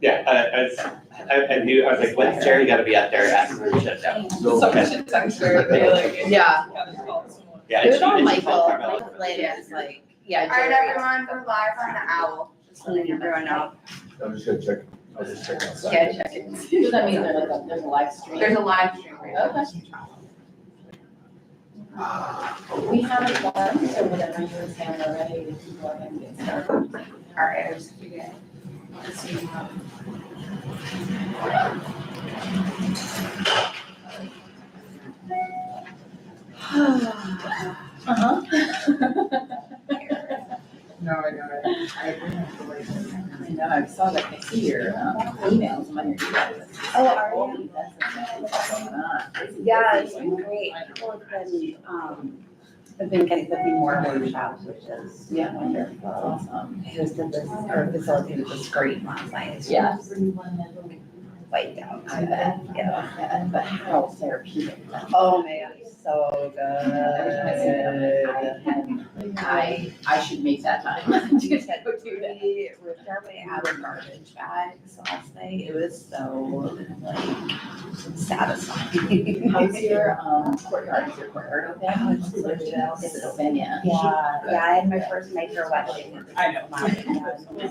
I knew, I was like, when's Jerry gotta be out there asking for shit down? Someone should text her and be like, Yeah. call someone. Yeah, It was she- on and she Michael, called Carmella. Michael's latest, like, yeah. All right, Jerry. everyone, we're live on the owl. Just letting everyone know. I'm just gonna check, I was just checking outside. Yeah, check it. Does that mean there's a live stream? There's a live stream right now. Okay. We have a form, so whenever you and Sam are ready, we can go ahead and get started. All right, I just figured. Uh-huh. No, I know it. I I know, I saw that, I see your emails on your emails. Oh, are you? Yeah, it's been great. People have been getting more workshops, which is Yeah. wonderful. Awesome. I hosted this, or facilitated this great last night. It's Yeah. just wiped out. I bet, Yeah. but how therapeutic. Oh man, so Every time I see good. that, I should make that time to go do that. We ripped our way out of garbage bags last night. It was so like satisfying. How's your courtyard? Is your courtyard open? Oh, it's delicious. Is it open? Yeah. Yeah, I had my first micro wedding. I know. It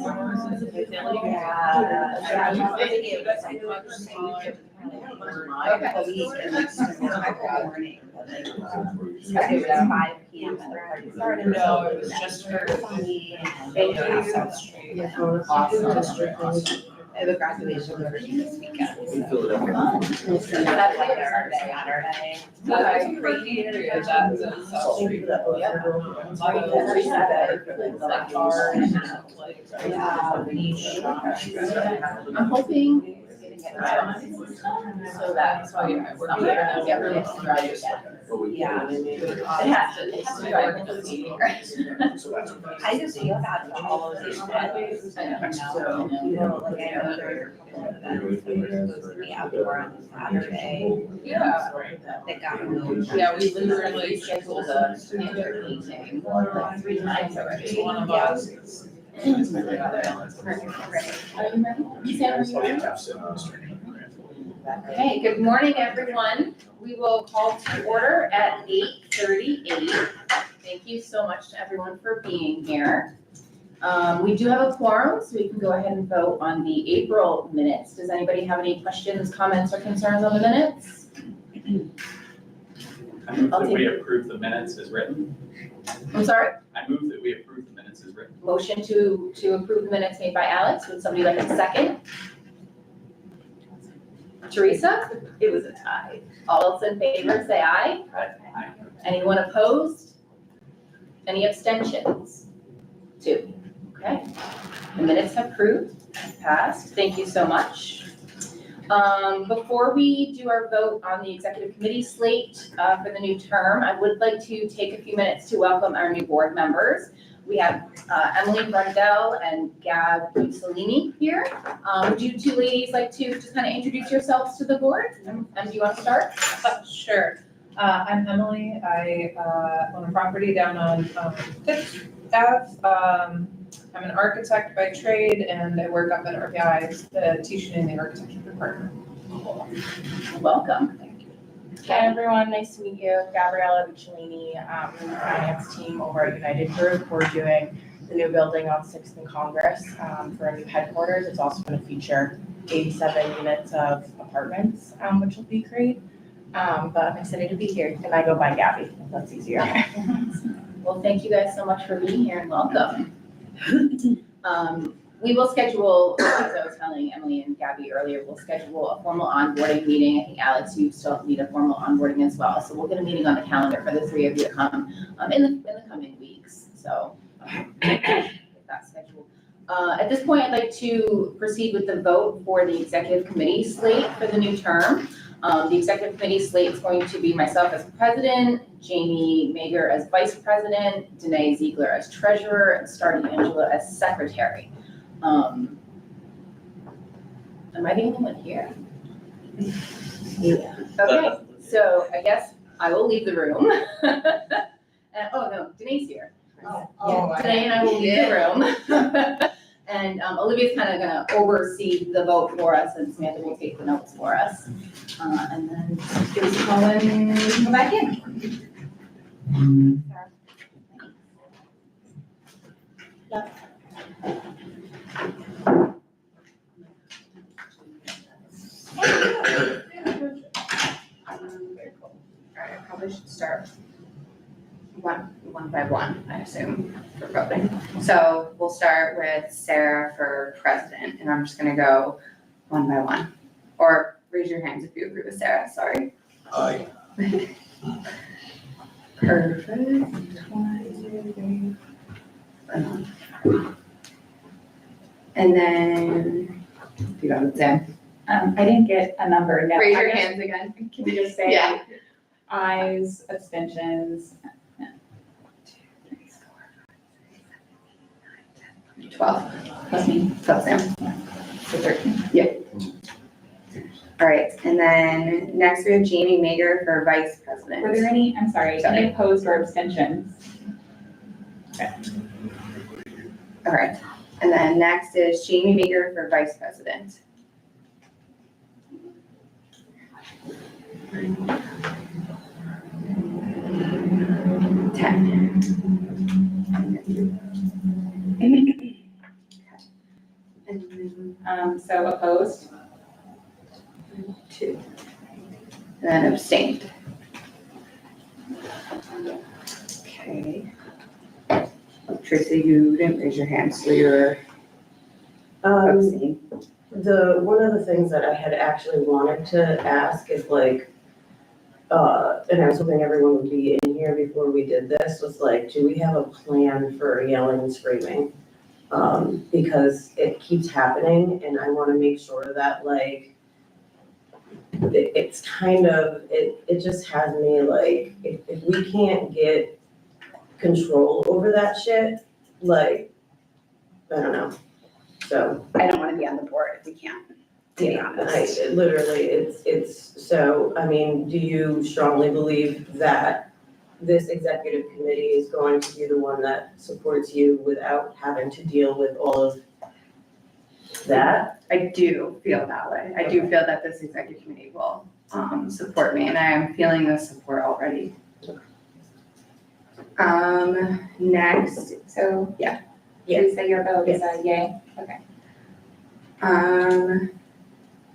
was 5 p.m. when the party started. No, it was just her. Funny Thank and you. South Street. Awesome. And the graduation was this weekend. so. That's like our Saturday. I appreciated that, so South Street. Like art and like. I'm hoping it's getting it right. So that's why we're not gonna get rid of it yet. Yeah. It has to drive into the meeting, right? I just feel bad for all of these kids. I know. You know, like I know there are a couple of events that were supposed to be outdoor on Saturday Yeah. that got moved. Yeah, we literally Scheduled a standard meeting like 3 times already. one of us is. Are you ready? Sam, are you ready? Okay, good morning, everyone. We will call to order at 8:38. Thank you so much to everyone for being here. We do have a quorum, so we can go ahead and vote on the April minutes. Does anybody have any questions, comments, or concerns on the minutes? I move that we approve the minutes as written. I'm sorry, I move that we approve the minutes as written. motion to approve the minutes made by Alex. Would somebody like a second? Teresa? It was a tie. All those in favor, say aye. Aye. Anyone opposed? Any abstentions? 2. Okay. The minutes have passed. Thank you so much. Before we do our vote on the executive committee slate for the new term, I would like to take a few minutes to welcome our new board members. We have Emily Brundell and Gab Mussolini here. Would you two ladies like to just kind of introduce yourselves to the board? And do you want to start? Sure. I'm Emily. I own a property down on Fifth Ave. I'm an architect by trade, and I work up at RPI, teaching in the architecture department. Welcome. Hi everyone, nice to meet you. Gabriella Buccellini, from the finance team over at United Group. We're doing the new building on 6th and Congress for a new headquarters. It's also going to feature 87 units of apartments, which will be great. But I'm excited to be here, and I go by Gabby, if that's easier. Well, thank you guys so much for being here and welcome. We will schedule, as I was telling Emily and Gabby earlier, we'll schedule a formal onboarding meeting. I think Alex, you still need a formal onboarding as well. So we'll get a meeting on the calendar for the 3 of you to come in the coming weeks. So get that scheduled. At this point, I'd like to proceed with the vote for the executive committee slate for the new term. The executive committee slate is going to be myself as president, Jamie Mager as vice president, Danae Ziegler as treasurer, and Stardy Angela as secretary. Am I the only one here? Yeah. Okay, so I guess I will leave the room. Oh, no, Danae's here. Oh, Danae and I will leave the room. And Olivia's kind of gonna oversee the vote for us, and Samantha will take the notes for us. And then give us a call and we can go back in. Alright, I probably should start one by one, I assume, for voting. So we'll start with Sarah for president, and I'm just gonna go one by one. Or raise your hands if you agree with Sarah, sorry. Aye. Perfect. 1, 2, 3. And then, you got it, Sam. I didn't get a number, no. Raise I your guess- hands again. Can we just say Yeah. ayes, abstentions? 12. Plus me. 12, Sam. So 13. All right, and then next we have Jamie Mager for vice president. Were there any, I'm sorry, Sorry. any opposed or abstentions? All right, and then next is Jamie Mager for vice president. Ten. And then So opposed? 2. And then abstained. Okay. Tracy, you didn't raise your hand, so you're abstained. One of the things that I had actually wanted to ask is like, and I was hoping everyone would be in here before we did this, was like, do we have a plan for yelling and screaming? Because it keeps happening and I wanna make sure that like, it's kind of, it just has me like, if we can't get control over that shit, like, I don't know, so. I don't wanna be on the board if we can't, to be honest. Literally, it's, so, I mean, do you strongly believe that this executive committee is going to be the one that supports you without having to deal with all of that? I do feel that way. I do feel that this executive committee will, support me, and I am feeling the support already. Next, So. Yeah. Please say your vote is a yay. Okay.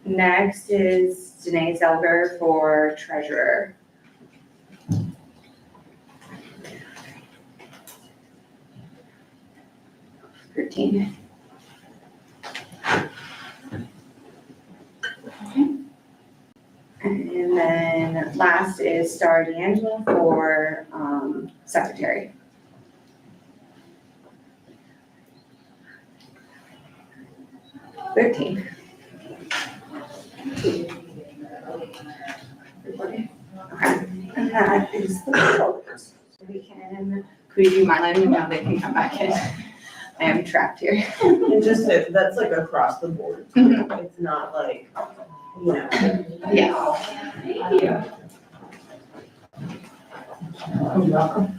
next is Danae Zelger for treasurer. $13. And then last is Star D'Angelo for, secretary. $13. Okay, and that is the vote. We can, could we do Mylan now they can come back in? I am trapped here. And just, that's like across the board, it's not like, you know. Yeah.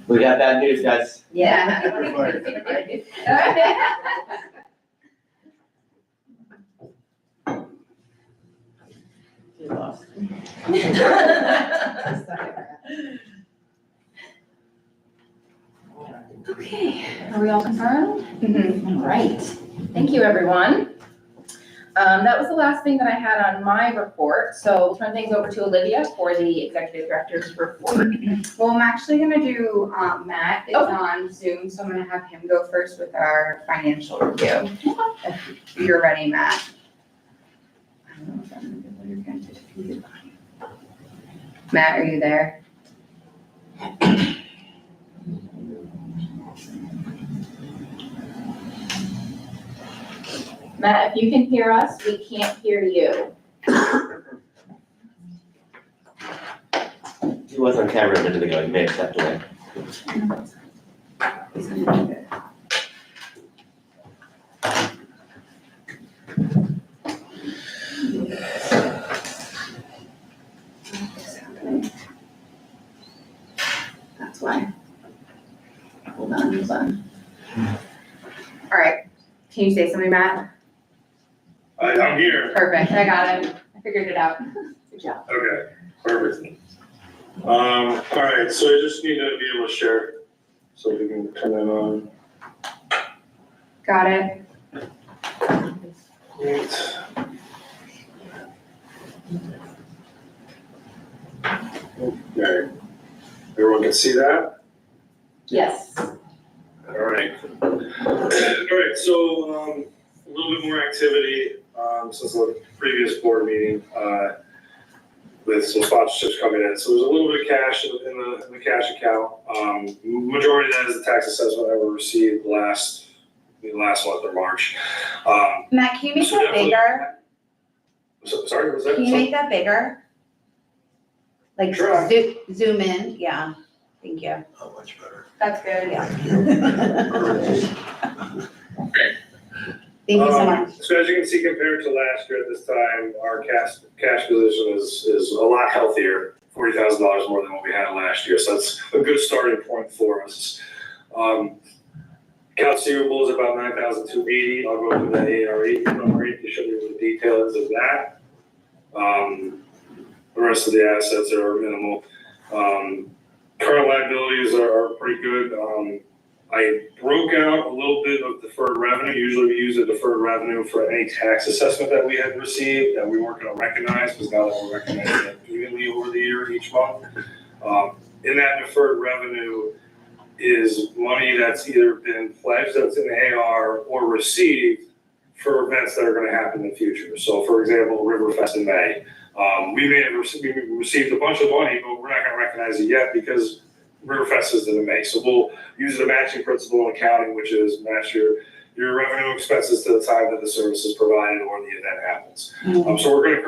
We got bad news, guys. Yeah. You lost. Okay, are we all confirmed? Mhm. All right, thank you, everyone. That was the last thing that I had on my report, so we'll turn things over to Olivia for the executive director's report. Well, I'm actually gonna do, Matt is Okay. on Zoom, so I'm gonna have him go first with our financial review. If you're ready, Matt. I don't know if I'm gonna be able to get it to you. Matt, are you there? Matt, if you can hear us, we can't hear you. He was on camera a minute ago, he may have stepped away. That's why. Hold on. All right, Can you say something, Matt? I'm here. Perfect, I got it. I figured it out. Good job. Okay, perfect. All right, so I just need to be able to share, so we can turn that on. Got it. Great. Okay, everyone can see that? Yes. All right. All right, so, a little bit more activity, since the previous board meeting, with some sponsorships coming in. So there's a little bit of cash in the cash account. Majority of that is the tax assessment that we received last month of March. Matt, can you make So that definitely- bigger? So, sorry, was that? Can you make that bigger? Like Sure. zoom in, yeah, thank you. How much better? That's good, yeah. Okay. Thank you so much. So as you can see, compared to last year at this time, our cash position is a lot healthier, $40,000 more than what we had last year. So that's a good starting point for us. Accounts receivable is about $9,280. I'll go through that ARE number to show you the details of that. The rest of the assets are minimal. Current liabilities are pretty good. I broke out a little bit of deferred revenue. Usually we use the deferred revenue for any tax assessment that we had received that we weren't going to recognize, because now that we're recognizing it evenly over the year each month. In that deferred revenue is money that's either been pledged, that's in AR, or received for events that are going to happen in the future. So for example, Riverfest in May. We may have received a bunch of money, but we're not going to recognize it yet because Riverfest is in May. So we'll use the matching principle in accounting, which is match your revenue expenses to the time that the service is provided or the event happens. So we're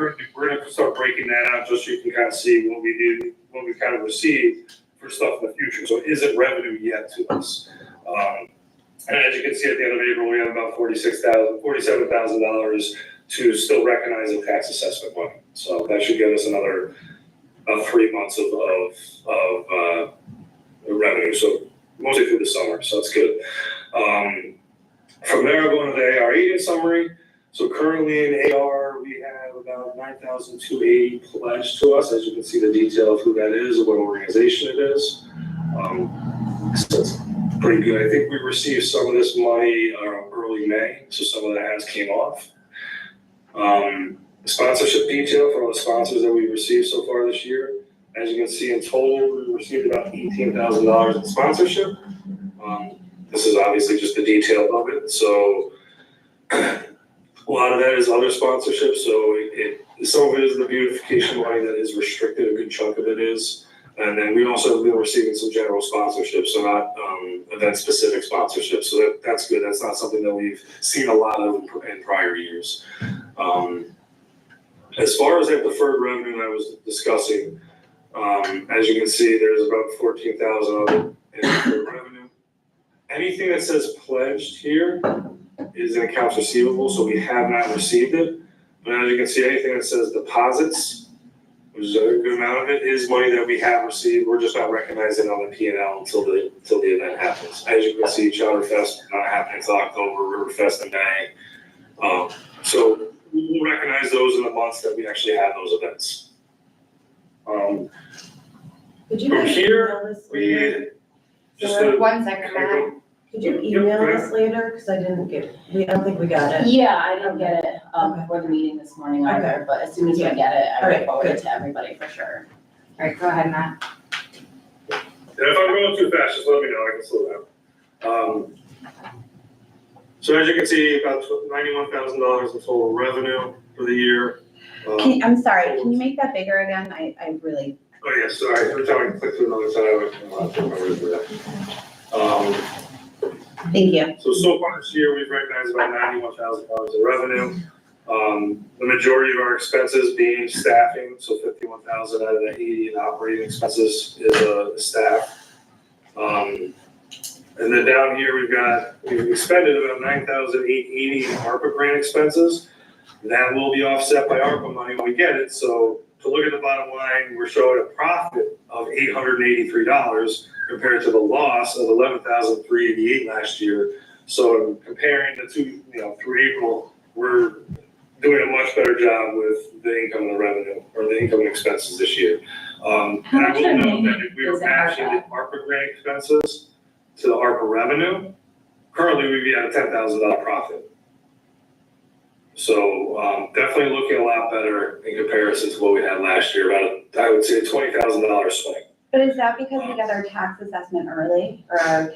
gonna start breaking that out just so you can kind of see what we kind of received for stuff in the future. So it isn't revenue yet to us. And as you can see, at the end of April, we have about $47,000 to still recognize in tax assessment money. So that should give us another 3 months of revenue. So mostly through the summer, so that's good. From there, I'll go into the ARE summary. So currently in AR, we have about $9,280 pledged to us. As you can see, the detail of who that is, what organization it is. So it's pretty good. I think we received some of this money early May, so some of that has came off. Sponsorship detail for all the sponsors that we've received so far this year. As you can see, in total, we received about $18,000 in sponsorship. This is obviously just the detail of it. So a lot of that is other sponsorships. So some of it is the beautification money that is restricted. A good chunk of it is. And then we also have been receiving some general sponsorships, so not event-specific sponsorships. So that's good. That's not something that we've seen a lot of in prior years. As far as that deferred revenue I was discussing, as you can see, there's about $14,000 of it in deferred revenue. Anything that says pledged here is in accounts receivable, so we have not received it. But as you can see, anything that says deposits, which is a good amount of it, is money that we have received. We're just not recognizing it on the P&L until the event happens. As you can see, Chowderfest not happening until October, Riverfest in May. So we'll recognize those in the months that we actually have those events. Could you From guys here, email this later? we just One second, Matt. Could you email this later, cause I don't think we got it. Yeah, I didn't get it Okay. before the meeting this morning either, but as soon as I get it, I will Alright, forward it good. to everybody for sure. All right, go ahead, Matt. And if I'm going too fast, just let me know, I can slow down. So as you can see, about $91,000 in total revenue for the year. I'm sorry, can you make that bigger again? I really. Oh yeah, sorry, every time I click through another tab, I have to remember to do that. Thank you. So far this year, we've recognized about $91,000 in revenue. The majority of our expenses being staffing, so $51,000 out of the 80 in operating expenses is staff. And then down here, we've expended about $9,880 in ARPA grant expenses. That will be offset by ARPA money when we get it. So to look at the bottom line, we're showing a profit of $883 compared to the loss of $11,388 last year. So comparing the two, through April, we're doing a much better job with the income and the revenue, or the income and expenses this year. And I much will note remaining that if we were is in matching the ARPA grant expenses to the ARPA revenue, currently we'd be at a $10,000 profit. So, definitely looking a lot better in comparison to what we had last year, about, I would say, $20,000 swing. But is that because we got our tax assessment early, or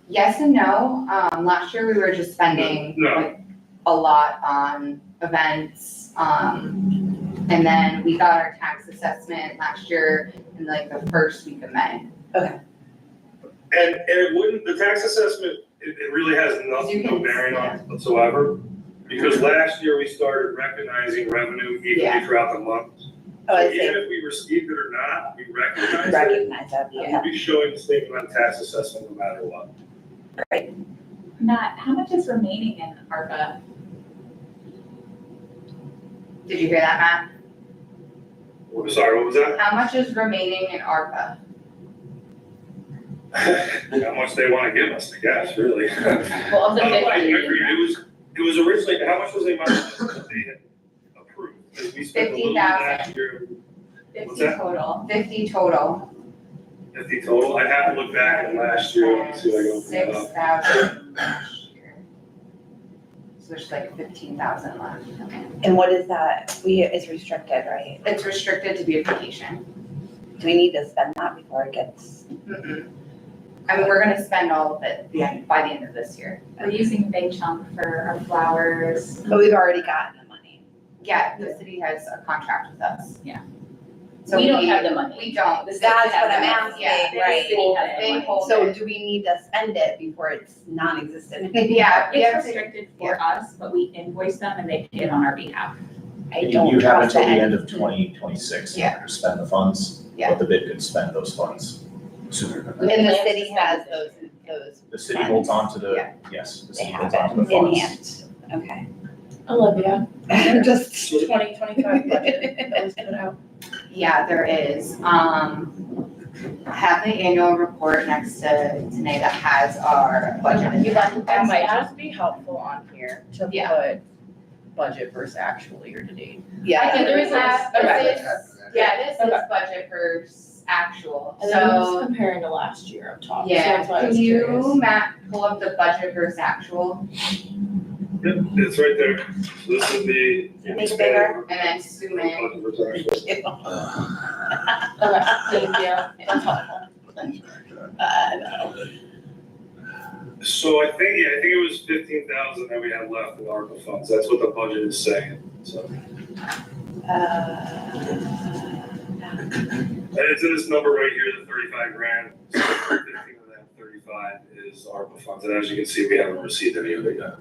yes and no. Last year we were just spending No. like a lot on events. And then we got our tax assessment last year in like the first week of May. And it wouldn't, the tax assessment, it really has nothing, no bearing on it whatsoever. Because last year we started recognizing revenue evenly Yeah. throughout the month. Oh, I So see. even if we received it or not, we recognized it. Recognize that, And yeah. we'll be showing the statement on tax assessment no matter what. Matt, how much is remaining in ARPA? Did you hear that, Matt? Sorry, what was that? How much is remaining in ARPA? How much they wanna give us, I guess, really. Well, of the I 50, agree. It was originally, how much was the amount that they had approved? Because we spent a little bit last year. What's 50 that? total. 50 total. 50 total. I'd have to look back at last year and see if I can open it up. 6,000 last year. So there's like 15,000 left. Okay. And what is that? It's restricted, right? It's restricted to beautification. Do we need to spend that before it gets? Mm-mm. I mean, we're gonna spend all of it by the end of this year. We're using a big chunk for our flowers. But we've already gotten the money. Yeah, the city has a contract with us. Yeah. So we don't have the money. We don't. The city That's has what I'm the money. asking, Yeah. right? The city has the They money. hold So do we need to spend it before it's non-existent anymore? Yeah, we have It's to, restricted for us, but we invoice them and they pay it on our behalf. I You don't have trust until the it. end of 2026 in Yeah. order to spend the funds, Yeah. but the bid could spend those funds sooner than that. And the city has those. The city holds on to the, Yeah. yes, the They city have holds on to the it in funds. hand. Okay. Olivia, Just. 2025 budget that was put out. yeah, there is. I have the annual report next to today that has our budget. It might just be helpful on here to Yeah. put budget versus actual year to date. Yeah. I there is have, okay. this is, yeah, this is Okay. budget for actual, And then I'm just so, comparing to last year up top, so yeah, that's why I can was curious. you, Matt, pull up the budget versus actual, Yep, it's right there. So this is the. Make it bigger. and then zoom in? Okay, thank you, that's helpful. So I think it was 15,000 that we had left in ARPA funds. That's what the budget is saying, so. And it's in this number right here, the 35 grand. So 15 of that 35 is ARPA funds. And as you can see, we haven't received any of it yet.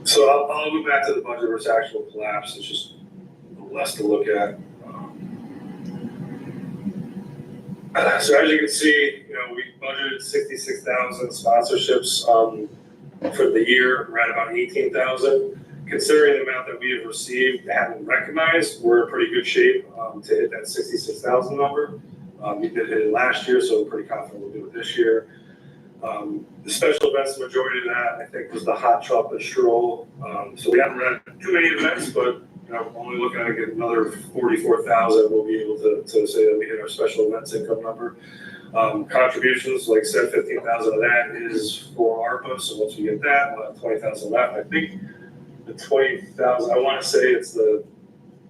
So I'll go back to the budget versus actual collapse. It's just less to look at. So as you can see, we budgeted 66,000 sponsorships for the year. We're at about 18,000. Considering the amount that we have received and haven't recognized, we're in pretty good shape to hit that 66,000 number. We did hit it last year, so we're pretty confident we'll do it this year. The special events, the majority of that, I think, was the hot chocolate stroll. So we haven't had too many events, but only looking at get another 44,000, we'll be able to say that we hit our special events income number. Contributions, like I said, 15,000 of that is for ARPA. So once we get that, we'll have 20,000 left. I think the 20,000, I want to say it's the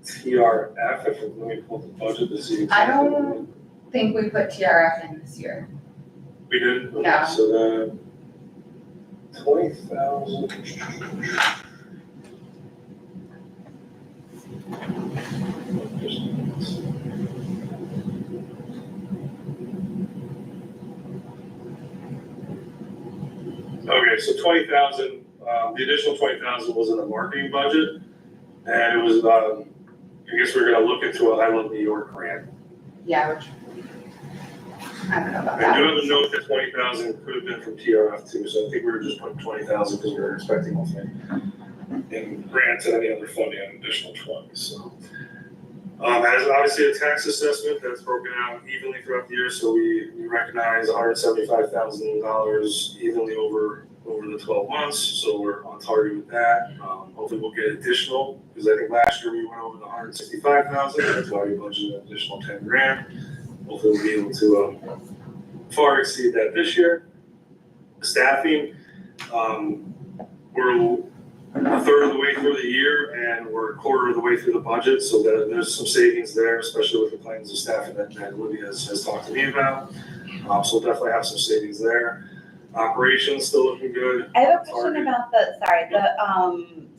TRF. Let me pull the budget to see. I don't think we put TRF in this year. We did? No. So then 20,000. Okay, so 20,000, the additional 20,000 was in the marketing budget. And it was, I guess we're gonna look into a I Love New York grant. Yeah, which I don't know about I do that. have a note that 20,000 could have been from TRF too, so I think we were just putting 20,000 because we were expecting nothing in grants and any other funding, an additional 20, so. As obviously a tax assessment that's broken out evenly throughout the year, so we recognize $175,000 evenly over the 12 months, so we're on target with that. Hopefully we'll get additional, because I think last year we went over the 165,000, that's why we budgeted an additional 10 grand. Hopefully we'll be able to far exceed that this year. Staffing, we're a third of the way through the year and we're a quarter of the way through the budget, so that there's some savings there, especially with the plans of staffing that Olivia has talked to me about. So we'll definitely have some savings there. Operations still looking good. I have a question about the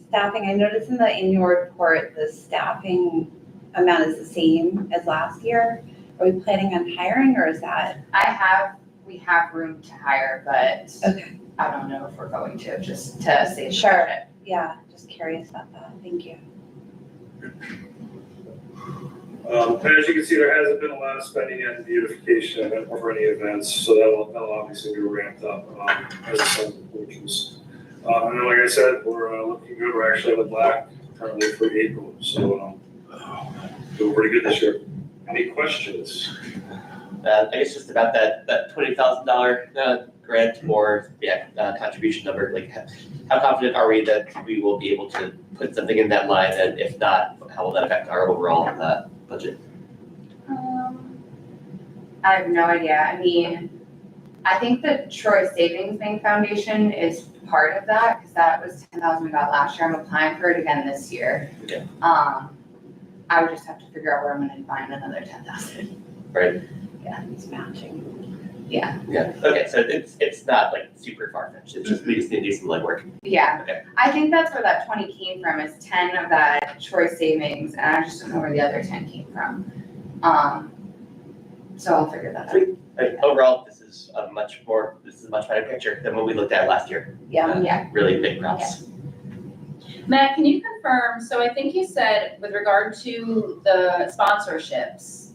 staffing. I noticed in the annual report, the staffing amount is the same as last year. Are we planning on hiring or is that? We have room to hire, but Okay. I don't know if we're going to, just to say. Sure. Yeah, just curious about that. Thank you. As you can see, there hasn't been a lot of spending in beautification or any events, so that'll obviously be ramped up as the sun approaches. And then, like I said, we're looking good. We're actually in the black currently for April, so doing pretty good this year. Any questions? I guess just about that $20,000 grant or contribution number, like how confident are we that we will be able to put something in that line, and if not, how will that affect our overall budget? I have no idea. I mean, I think the Troy Savings Bank Foundation is part of that, because that was 10,000 we got last year. I'm applying for it again this year. Okay. I would just have to figure out where I'm gonna find another 10,000. Right. Yeah. It's matching. Yeah. Yeah, okay, so it's not like super far-fetched, it's just, we just need to do some legwork. Yeah. Okay. I think that's where that 20 came from, is 10 of that Troy Savings, and I just don't know where the other 10 came from. So I'll figure that out. Right, overall, this is a much better picture than what we looked at last year. Yeah. Yeah. Really big props. Matt, can you confirm, so I think you said with regard to the sponsorships,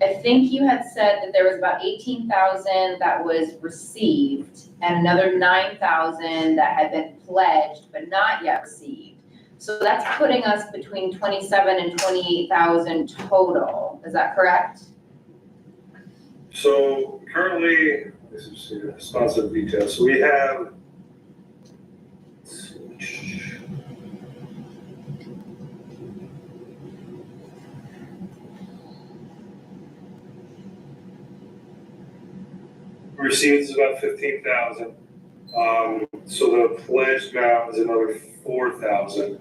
I think you had said that there was about 18,000 that was received and another 9,000 that had been pledged but not yet received. So that's putting us between 27 and 28,000 total, is that correct? So currently, this is the sponsored details. So we have, received is about 15,000. So the pledged amount is another 4,000.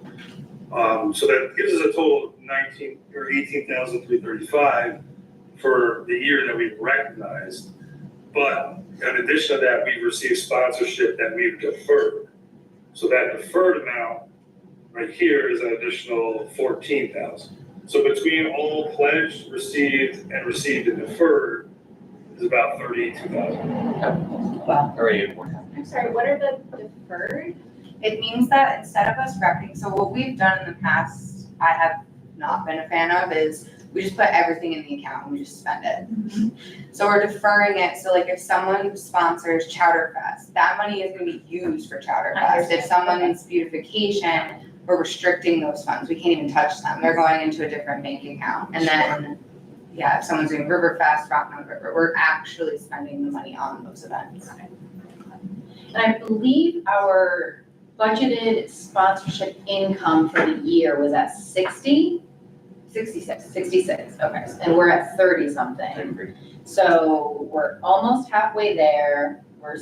So that gives us a total of 18,335 for the year that we've recognized. But in addition to that, we've received sponsorship that we've deferred. So that deferred amount right here is an additional 14,000. So between all pledged, received, and deferred is about 32,000. Wow. Already more. I'm sorry, what are the deferred? It means that instead of us repping, so what we've done in the past, I have not been a fan of, is we just put everything in the account and we just spend it. So we're deferring it, so like if someone sponsors Chowder Fest, that money is gonna be used for Chowder Fest. If someone's beautification, we're restricting those funds, we can't even touch them, they're going into a different bank account. And then, yeah, if someone's doing River Fest, Rock Mountain River, we're actually spending the money on those events. And I believe our budgeted sponsorship income for the year was at 60? 66, okay, and we're at 30 something. So we're almost halfway there, we're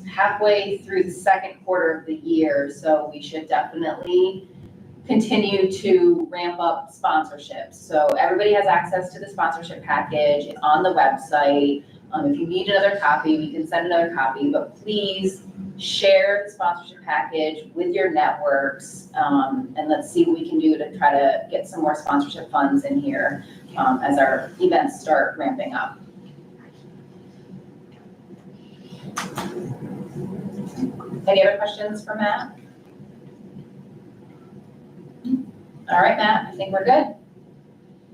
halfway through the second quarter of the year, so we should definitely continue to ramp up sponsorships. So everybody has access to the sponsorship package, it's on the website. If you need another copy, we can send another copy, but please share the sponsorship package with your networks, and let's see what we can do to try to get some more sponsorship funds in here as our events start ramping up. Any other questions for Matt? All right, Matt, I think we're good.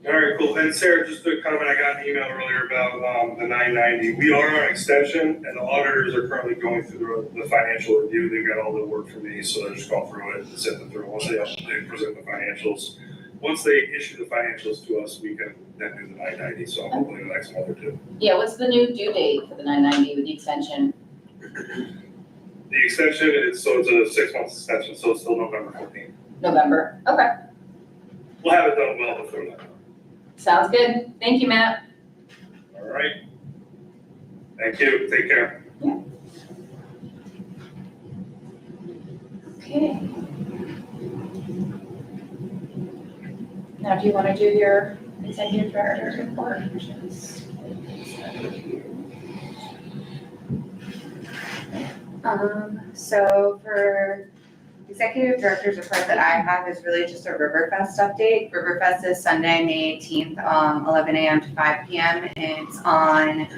All right, cool. And Sarah, just a comment, I got an email earlier about, the 990. We are on extension and the auditors are currently going through the financial review. They've got all the work for me, so they're just going through it and send them through. Once they present the financials, once they issue the financials to us, we can then do the 990. So hopefully the next month or two. Yeah, what's the new due date for the 990 with the extension? The extension is, so it's a 6-month extension, so it's still November 15th. November, okay, We'll have it done well before that. sounds good, thank you, Matt. All right. Thank you. Take care. Okay. Now, do you want to do your executive director's report, which is? So for executive director's report that I have is really just a Riverfest update. Riverfest is Sunday, May 18th, 11 a.m. to 5 p.m. It's on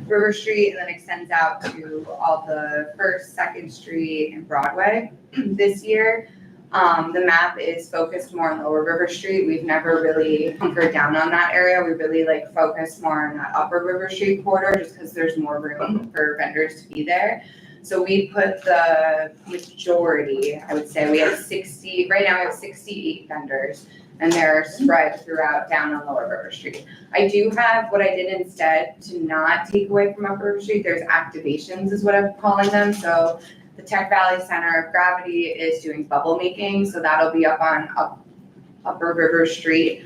River Street and then extends out to all the 1st, 2nd Street and Broadway. This year, the map is focused more on Lower River Street. We've never really hunkered down on that area. We really focus more on that Upper River Street corridor just because there's more room for vendors to be there. So we put the majority, I would say, we have 60, right now we have 68 vendors and they're spread throughout down on Lower River Street. I do have what I did instead to not take away from Upper River Street. There's activations is what I'm calling them. So the Tech Valley Center of Gravity is doing bubble making. So that'll be up on Upper River Street.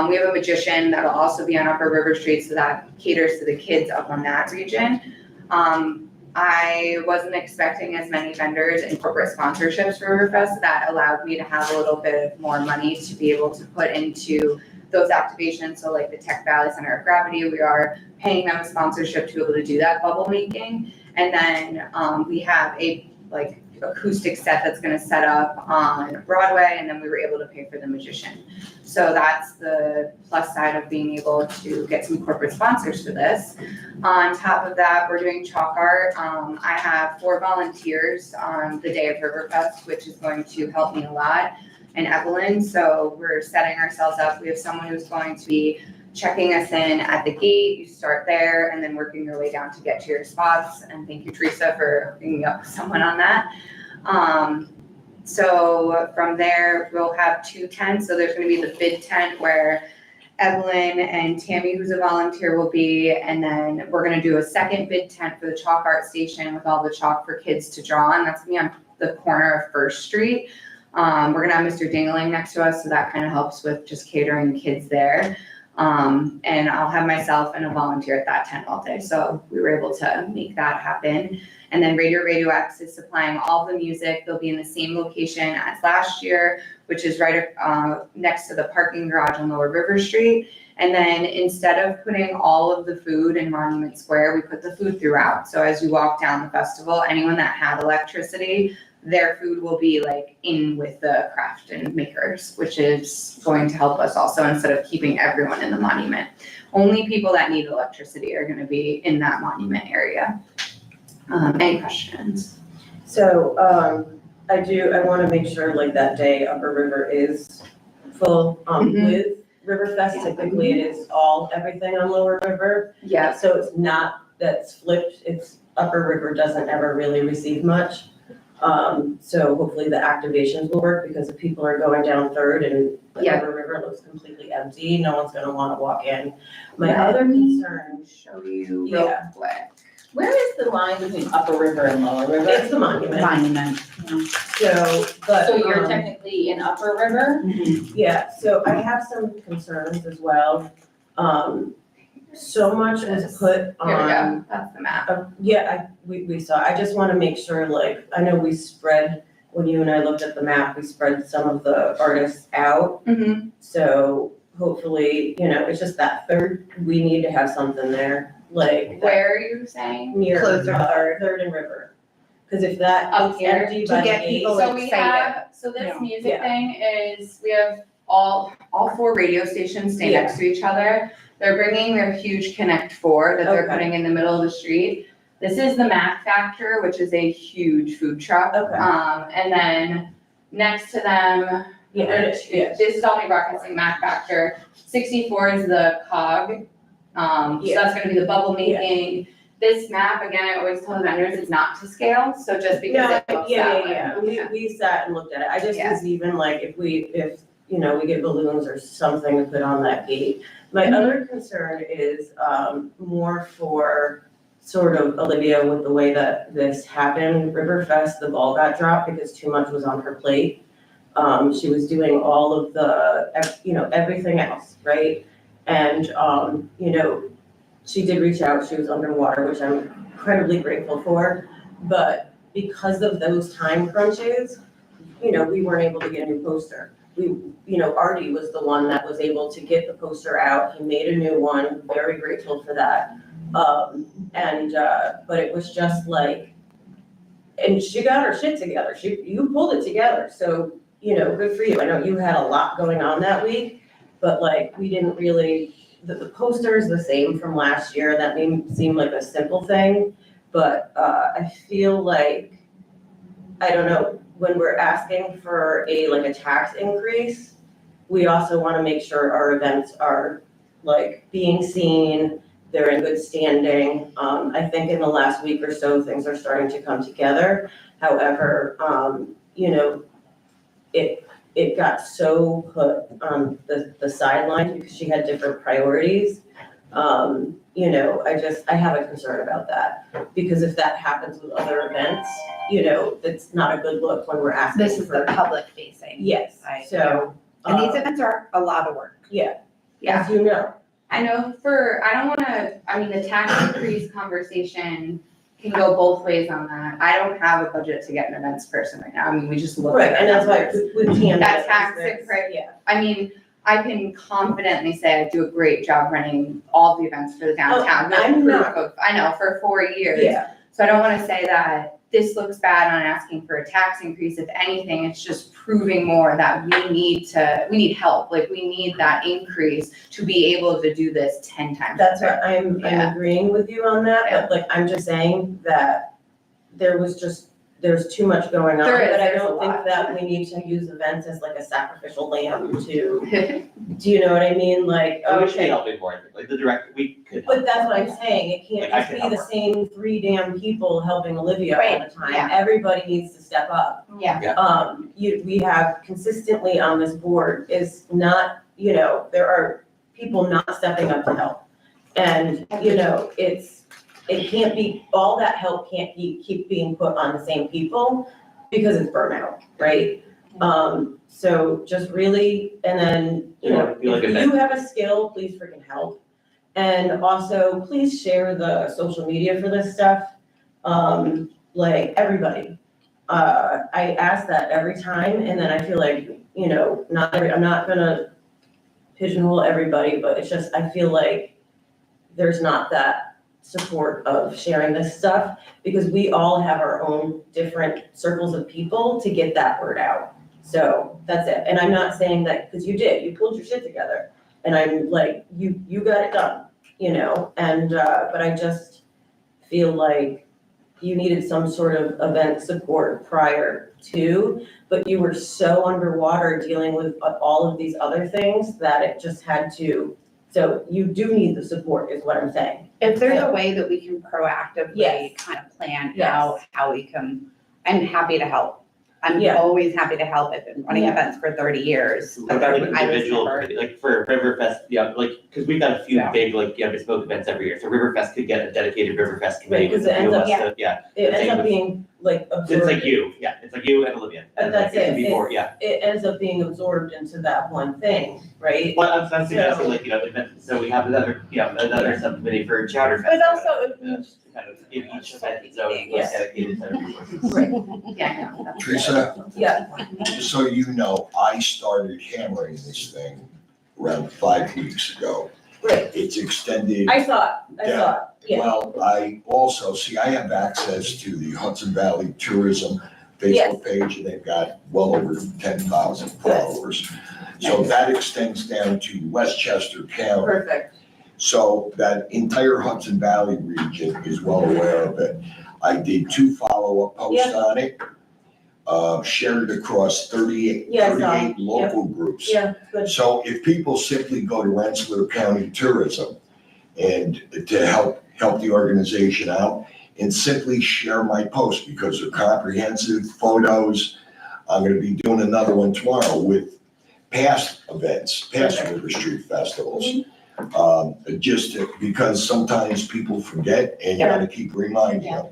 We have a magician that'll also be on Upper River Street. So that caters to the kids up on that region. I wasn't expecting as many vendors and corporate sponsorships for Riverfest, so that allowed me to have a little bit more money to be able to put into those activations. So like the Tech Valley Center of Gravity, we are paying them a sponsorship to be able to do that bubble making. And then we have a acoustic set that's gonna set up on Broadway, and then we were able to pay for the magician. So that's the plus side of being able to get some corporate sponsors for this. On top of that, we're doing chalk art. I have 4 volunteers on the day of Riverfest, which is going to help me a lot, and Evelyn. So we're setting ourselves up. We have someone who's going to be checking us in at the gate. You start there and then working your way down to get to your spots. And thank you, Teresa, for hooking me up with someone on that. So from there, we'll have 2 tents. So there's gonna be the bid tent where Evelyn and Tammy, who's a volunteer, will be, and then we're gonna do a second bid tent for the chalk art station with all the chalk for kids to draw on. That's gonna be on the corner of First Street. We're gonna have Mr. Dingling next to us, so that kind of helps with just catering the kids there. And I'll have myself and a volunteer at that tent all day. So we were able to make that happen. And then Radio X is supplying all the music. They'll be in the same location as last year, which is right next to the parking garage on Lower River Street. And then instead of putting all of the food in Monument Square, we put the food throughout. So as you walk down the festival, anyone that had electricity, their food will be in with the craft and makers, which is going to help us also instead of keeping everyone in the monument. Only people that need electricity are gonna be in that monument area. Any questions? So, I wanna make sure that day Upper River is full, with Riverfest. Typically it is everything on Lower River. Yeah, So it's not, that's flipped, it's Upper River doesn't ever really receive much. So hopefully the activations will work because if people are going down Third and the Upper River looks completely empty, no one's gonna wanna walk in. My other concern, show you real Yeah. quick. Where is the line between Upper River and Lower River? it's the monument, Monument. but. So you're technically in Upper River? Yeah, so I have some concerns as well. So much was put Here we on. go, that's the map. We saw, I just wanna make sure, I know we spread, when you and I looked at the map, we spread some of the artists out. So hopefully, it's just that Third, we need to have something there, Where are you saying? near Closer to Third and River. Cause if that Up is here empty to by the get gate. people So we excited. have, So this Yeah. music Yeah. thing is, we have all 4 radio stations stay Yeah. next to each other. They're bringing their huge Connect 4 that they're Okay. putting in the middle of the street. This is the Mac Factor, which is a huge food truck. Okay. And then next to them, Yeah, This is only referencing Mac factor. 64 is the cog. So Yeah. that's gonna be the bubble making. This map, again, I always tell the vendors it's not to scale, so just because it looks that way. We sat and looked at it, I just Yeah. was even like, if we get balloons or something to put on that gate. My other concern is, more for sort of Olivia with the way that this happened. Riverfest, the ball got dropped because too much was on her plate. She was doing all of the, everything else, right? And, she did reach out, she was underwater, which I'm incredibly grateful for. But because of those time crunches, we weren't able to get a new poster. Artie was the one that was able to get the poster out, he made a new one, very grateful for that. But it was just like, and she got her shit together, you pulled it together, so, good for you. I know you had a lot going on that week, but like, we didn't really, the poster is the same from last year, that may seem like a simple thing, but, I feel like, I don't know, when we're asking for a tax increase, we also wanna make sure our events are being seen, they're in good standing. I think in the last week or so, things are starting to come together. However, it got so put on the sideline because she had different priorities. I have a concern about that, because if that happens with other events, that's not a good look when we're asking for. This is the public facing. Yes, so. And these events are a lot of work. As you know. I know the tax increase conversation can go both ways on that. I don't have a budget to get an events person right now. I mean, we just look Right, at and our that's why numbers. with TM. That tax increase, Yeah. I mean, I can confidently say I do a great job running all the events for the downtown. with I'm proof not. of- I know, for 4 years. Yeah, So I don't wanna say that this looks bad on asking for a tax increase. If anything, it's just proving more that we need help. Like, we need that increase to be able to do this 10 times. that's better. what I'm Yeah. agreeing with you on that, but I'm just saying that there's too much going on. There is, But I there's a don't think lot. that we need to use events as like a sacrificial lamb to, do you know what I mean? Like, We should be okay, helping more, like the direct, we could. but that's what I'm saying, it can't Like, I just could be help the her. same 3 damn people helping Olivia all Right, the time. yeah. Everybody needs to step up. Yeah. We have consistently on this board is not, there are people not stepping up to help. And, it can't be, all that help can't keep being put on the same people because it's burnout, right? So just really, and then, I feel like if a you have a skill, please freaking help. And also, please share the social media for this stuff, everybody. I ask that every time, and then I feel like, I'm not gonna pigeonhole everybody, but it's just, I feel like there's not that support of sharing this stuff, because we all have our own different circles of people to get that word out. So that's it. And I'm not saying that, because you pulled your shit together, and I'm like, you got it done, but I just feel like you needed some sort of event support prior to, but you were so underwater dealing with all of these other things that it just had to, so you do need the support is what I'm saying. If there's a way that we can proactively Yes. kind of plan Yes. out how we can, I'm happy to help. I'm Yeah. always happy to help. I've been running Yeah. events for 30 years. What about like I was individual, never- like for Riverfest, cause we've got a few Yeah. big, bespoke events every year, so Riverfest could get a dedicated Riverfest committee Right, with 'cause the it few of ends us, up- so, yeah. It ends Same up with- being absorbed. It's like you and Olivia. But that's It it. can be more, yeah. It ends up being absorbed into that one thing, right? Well, I'm suggesting so we have another subcommittee for Chowder Fest. But also, Kind of give each event its own Yes. dedicated set of resources. Right. Yeah, no, that's- Teresa, Yeah, just so you know, I started hammering this thing around 5 weeks ago. right. It's extended. I saw it, yeah. Well, I also, I have access to the Hudson Valley Tourism Yes. Facebook page, and they've got well over 10,000 followers. So that extends down to Westchester County. Perfect. So that entire Hudson Valley region is well aware of it. I did 2 follow-up posts on it. shared it across 38 Yeah, I saw. local groups. Yeah, good. So if people simply go to Rensselaer County Tourism and to help the organization out and simply share my post because they're comprehensive photos. I'm gonna be doing another one tomorrow with past events, past River Street festivals. Because sometimes people forget and you gotta keep reminding them.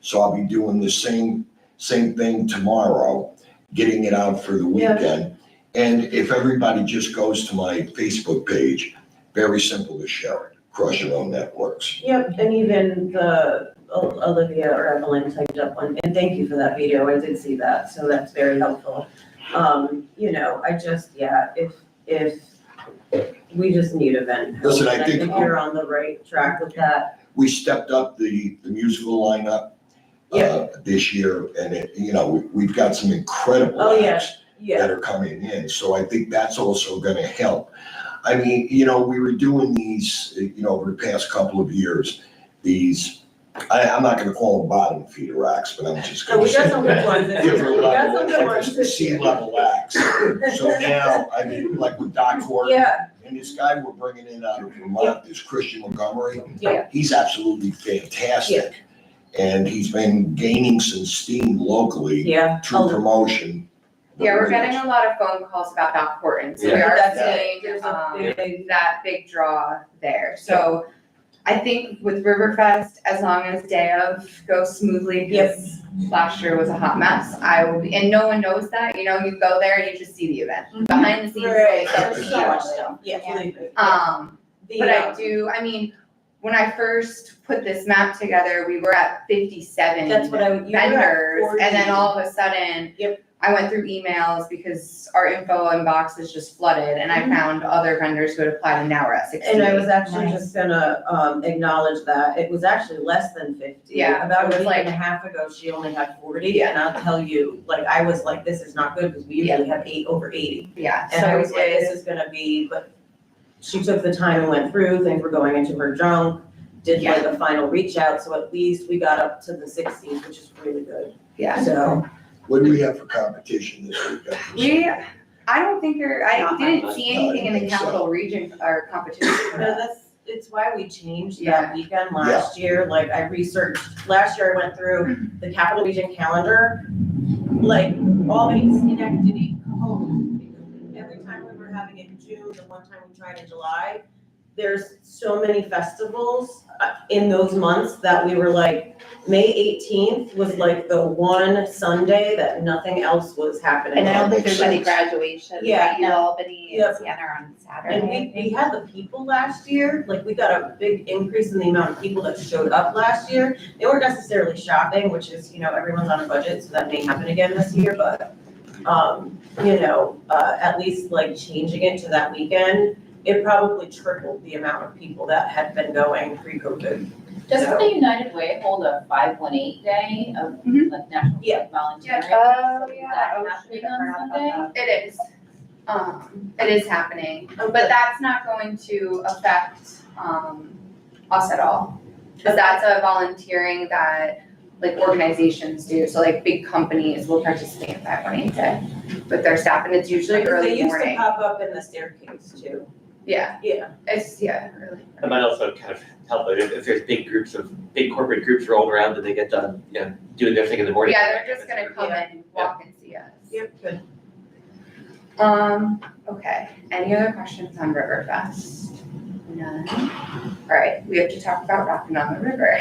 So I'll be doing the same thing tomorrow, getting it out for the weekend. And if everybody just goes to my Facebook page, very simple to share it across your own networks. Yep, and even the Olivia or Evelyn typed up one, and thank you for that video, I did see that, so that's very helpful. I just, if we just need event. help, Listen, I and think- you're on the right track with that. We stepped up the musical lineup this year, and we've got some incredible Oh, yeah. acts that are coming in, so I think that's also gonna help. I mean, we were doing these, over the past couple of years, I'm not gonna call them bottom feeder acts, but I'm just So gonna we got say some good ones this year, different we got level, some good like ones this year. C-level acts. So now, I mean, like with Doc Horton, Yeah, and this guy we're bringing in out of Vermont, this Christian Montgomery, Yeah. he's absolutely fantastic. And he's been gaining some steam locally yeah. through promotion. Yeah, we're getting a lot of phone calls about Doc Horton, so we Yeah. are That's seeing, There's a big, that big draw there. So I think with Riverfest, as long as day of goes smoothly, because last year was a hot mess, and no one knows that, you go there and you just see the event. Behind the scenes, Right. there's There's so so much much stuff. yeah, believe it. But I mean, when I first put this map together, we were at 57 That's what you were at vendors, 40. and then all of a sudden, I went through emails because our info inbox is just flooded, and I found other vendors who had applied, and now we're at 60. And I was actually just gonna, acknowledge that, it was actually less than 50. Yeah, About it was a week like- and a half ago, she only had 40, Yeah. and I'll tell you, I was like, this is not good, because we usually have over 80. Yeah, And I so was like, this is gonna be, but she took the time and went through, things were going into her junk, did a final reach out, so at least we got up to the 60s, which is really good. Yeah. So, What do we have for competition this weekend? I don't think I didn't see No, I anything in didn't the think so. capital region or competition for no, that. it's why we changed Yeah. that weekend last year, I researched, last year I went through the capital region calendar, Albany, Schenectady, Cove, because every time we were having it in June, the one time we tried in July, there's so many festivals in those months that we were May 18th was the one Sunday that nothing else was happening. And I don't think Makes there's any sense. graduation, Yeah. right, in Albany Yep. and Siena on And Saturday. we had the people last year, we got a big increase in the amount of people that showed up last year. They weren't necessarily shopping, which is, everyone's on a budget, so that may happen again this year, but, at least changing it to that weekend, it probably tripled the amount of people that had been going pre-COVID. Doesn't the United Way hold a 518 day of national Yeah. volunteering? Oh, Is that happening on Sunday? It is. It is happening, but that's not going to affect, us at all. Cause that's a volunteering that, organizations do, so big companies will participate in 518 day with their staff, and it's usually early morning. They used to pop up in the staircase too. Yeah, Yeah. it's, early. That might also kind of help, if there's big corporate groups rolling around and they get done, doing their thing in the morning. Yeah, they're just gonna come and walk and see us. Yep, good. Okay, any other questions on Riverfest? None? All right, we have to talk about Rockin' on the River.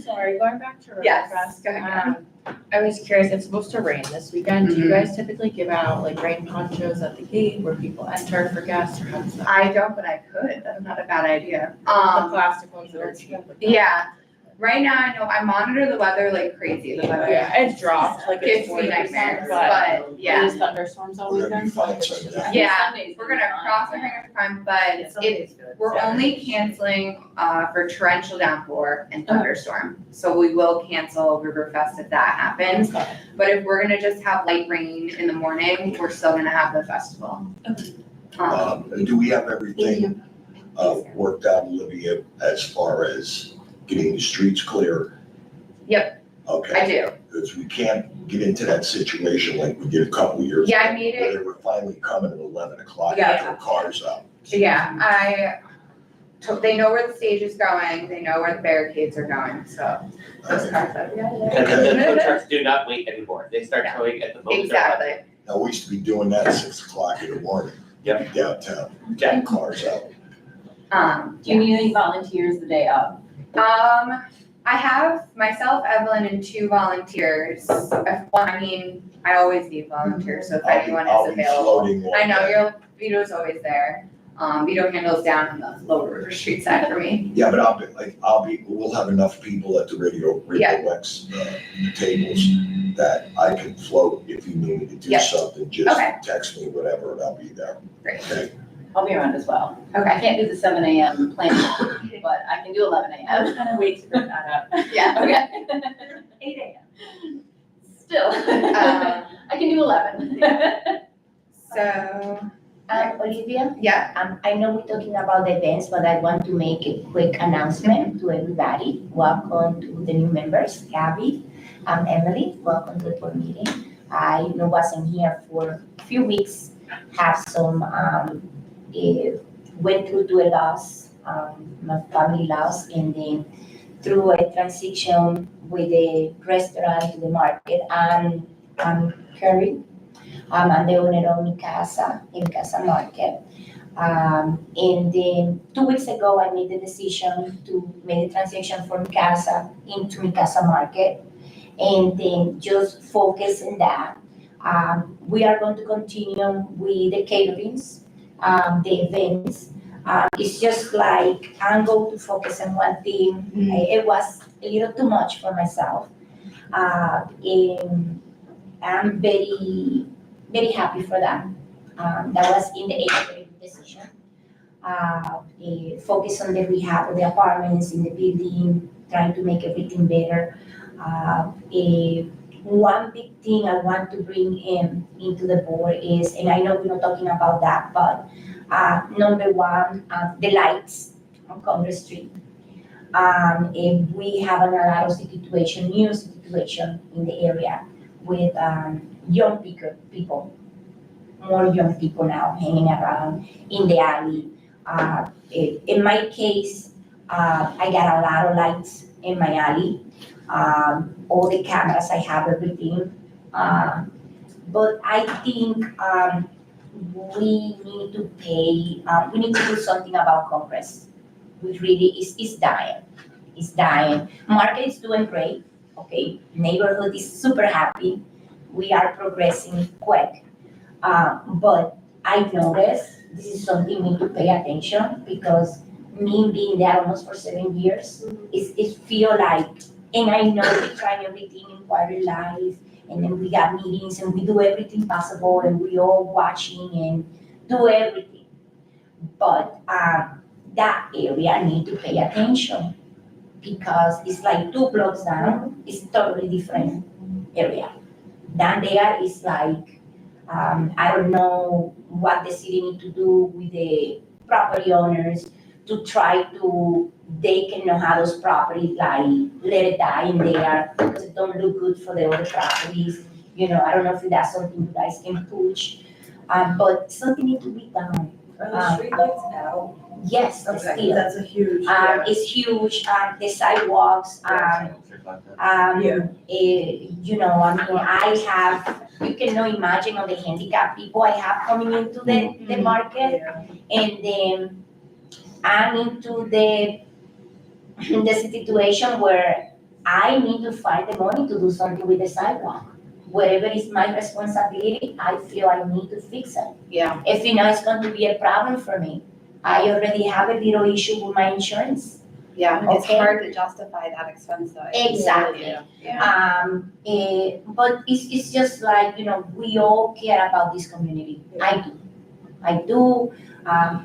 Sorry, going back to Yes, Riverfest. go ahead. I was curious, it's supposed to rain this weekend. Do you guys typically give out rain ponchos at the gate where people enter for guests, or how does that? I don't, but I could, that's not a bad idea. The plastic ones that are cheap. Yeah, right now I know, I monitor the weather like crazy, the weather. Yeah, it's dropped, Gives it's me 40%, nightmares, but but yeah. It is thunderstorms all We're gonna be weekend. fine Sunday. Yeah, Sunday's we're gonna really fun. cross our fingers for time, but we're only canceling, for torrential downpour and thunderstorm. So we will cancel Riverfest if that happens, but if we're gonna just have light rain in the morning, we're still gonna have the festival. Do we have everything worked out, Olivia, as far as getting the streets clear? Yep. Okay. I do, Because we can't get into that situation like we did a couple of years ago. Yeah, I made it- Where they were finally coming at 11 o'clock Yeah. after the cars out. Yeah, they know where the stage is going, they know where the barricades are going, so. Those cars are, yeah. And then the food trucks do not wait anymore. They start towing at the moment they're on. Exactly. Now, we used to be doing that at 6 o'clock in the morning. Yep. Downtown, Yeah. getting cars out. Do you need any volunteers the day of? I have myself, Evelyn, and 2 volunteers. I always need volunteers, so if anyone I'll is be available. floating all I know, day. Vito's always there. Vito handles down on the Lower River Street side for me. Yeah, but we'll have enough people at the Radio X, tables that I can float if you need me to do Yeah. something, just Okay. text me, whatever, and I'll be there. Great. Okay? I'll be around as well. Okay. I can't do the 7 a.m. planning, but I can do 11 I a.m. was trying to wait to bring that up. Yeah, okay. 8 a.m. Still, I can do 11. So, Olivia, yeah, I know we're talking about the events, but I want to make a quick announcement to everybody. Welcome to the new members, Gabby and Emily. Welcome to the board meeting. I wasn't here for a few weeks, have some, went through a loss, my family loss, and then through a transition with the restaurant to the market. I'm Carrie. I'm the owner of Mi Casa Market. And then 2 weeks ago, I made the decision to make the transition from Casa into Mi Casa Market, and then just focus on that. We are going to continue with the caterings, the events. It's just like I'm going to focus on one thing. It was a little too much for myself. And I'm very, very happy for that. That was in the age decision. Focus on the rehab of the apartments in the building, trying to make everything better. One big thing I want to bring into the board is, and I know we're not talking about that, but number one, the lights on Congress Street. And we have a lot of new situation in the area with young people, more young people now hanging around in the alley. In my case, I got a lot of lights in my alley. All the cameras, I have everything. But I think we need to we need to do something about Congress. We really is dying. It's dying. Market is doing great. Okay, neighborhood is super happy. We are progressing quick. But I noticed this is something we need to pay attention, because me being there almost for 7 years, it feel like, and I know we're trying everything in quarter life, and then we got meetings and we do everything possible and we all watching and do everything. But that area need to pay attention, because it's like 2 blocks down, it's totally different area. Down there is like, I don't know what the city need to do with the property owners to try to, they can know how those properties, like, let it die in there, because it don't look good for the other properties. I don't know if that's something you guys can push, but something need to be done. Are the streetlights out? Yes, the Okay, steel. that's a huge, It's huge, the sidewalks, I have, you cannot imagine all the handicapped people I have coming into the market. And then I'm into the situation where I need to find the money to do something with the sidewalk. Wherever is my responsibility, I feel I need to fix it. Yeah. If it's going to be a problem for me, I already have a little issue with my insurance. Yeah, it's Okay. hard to justify that expense though. Exactly. Yeah. But it's just like, we all care about this community. I do.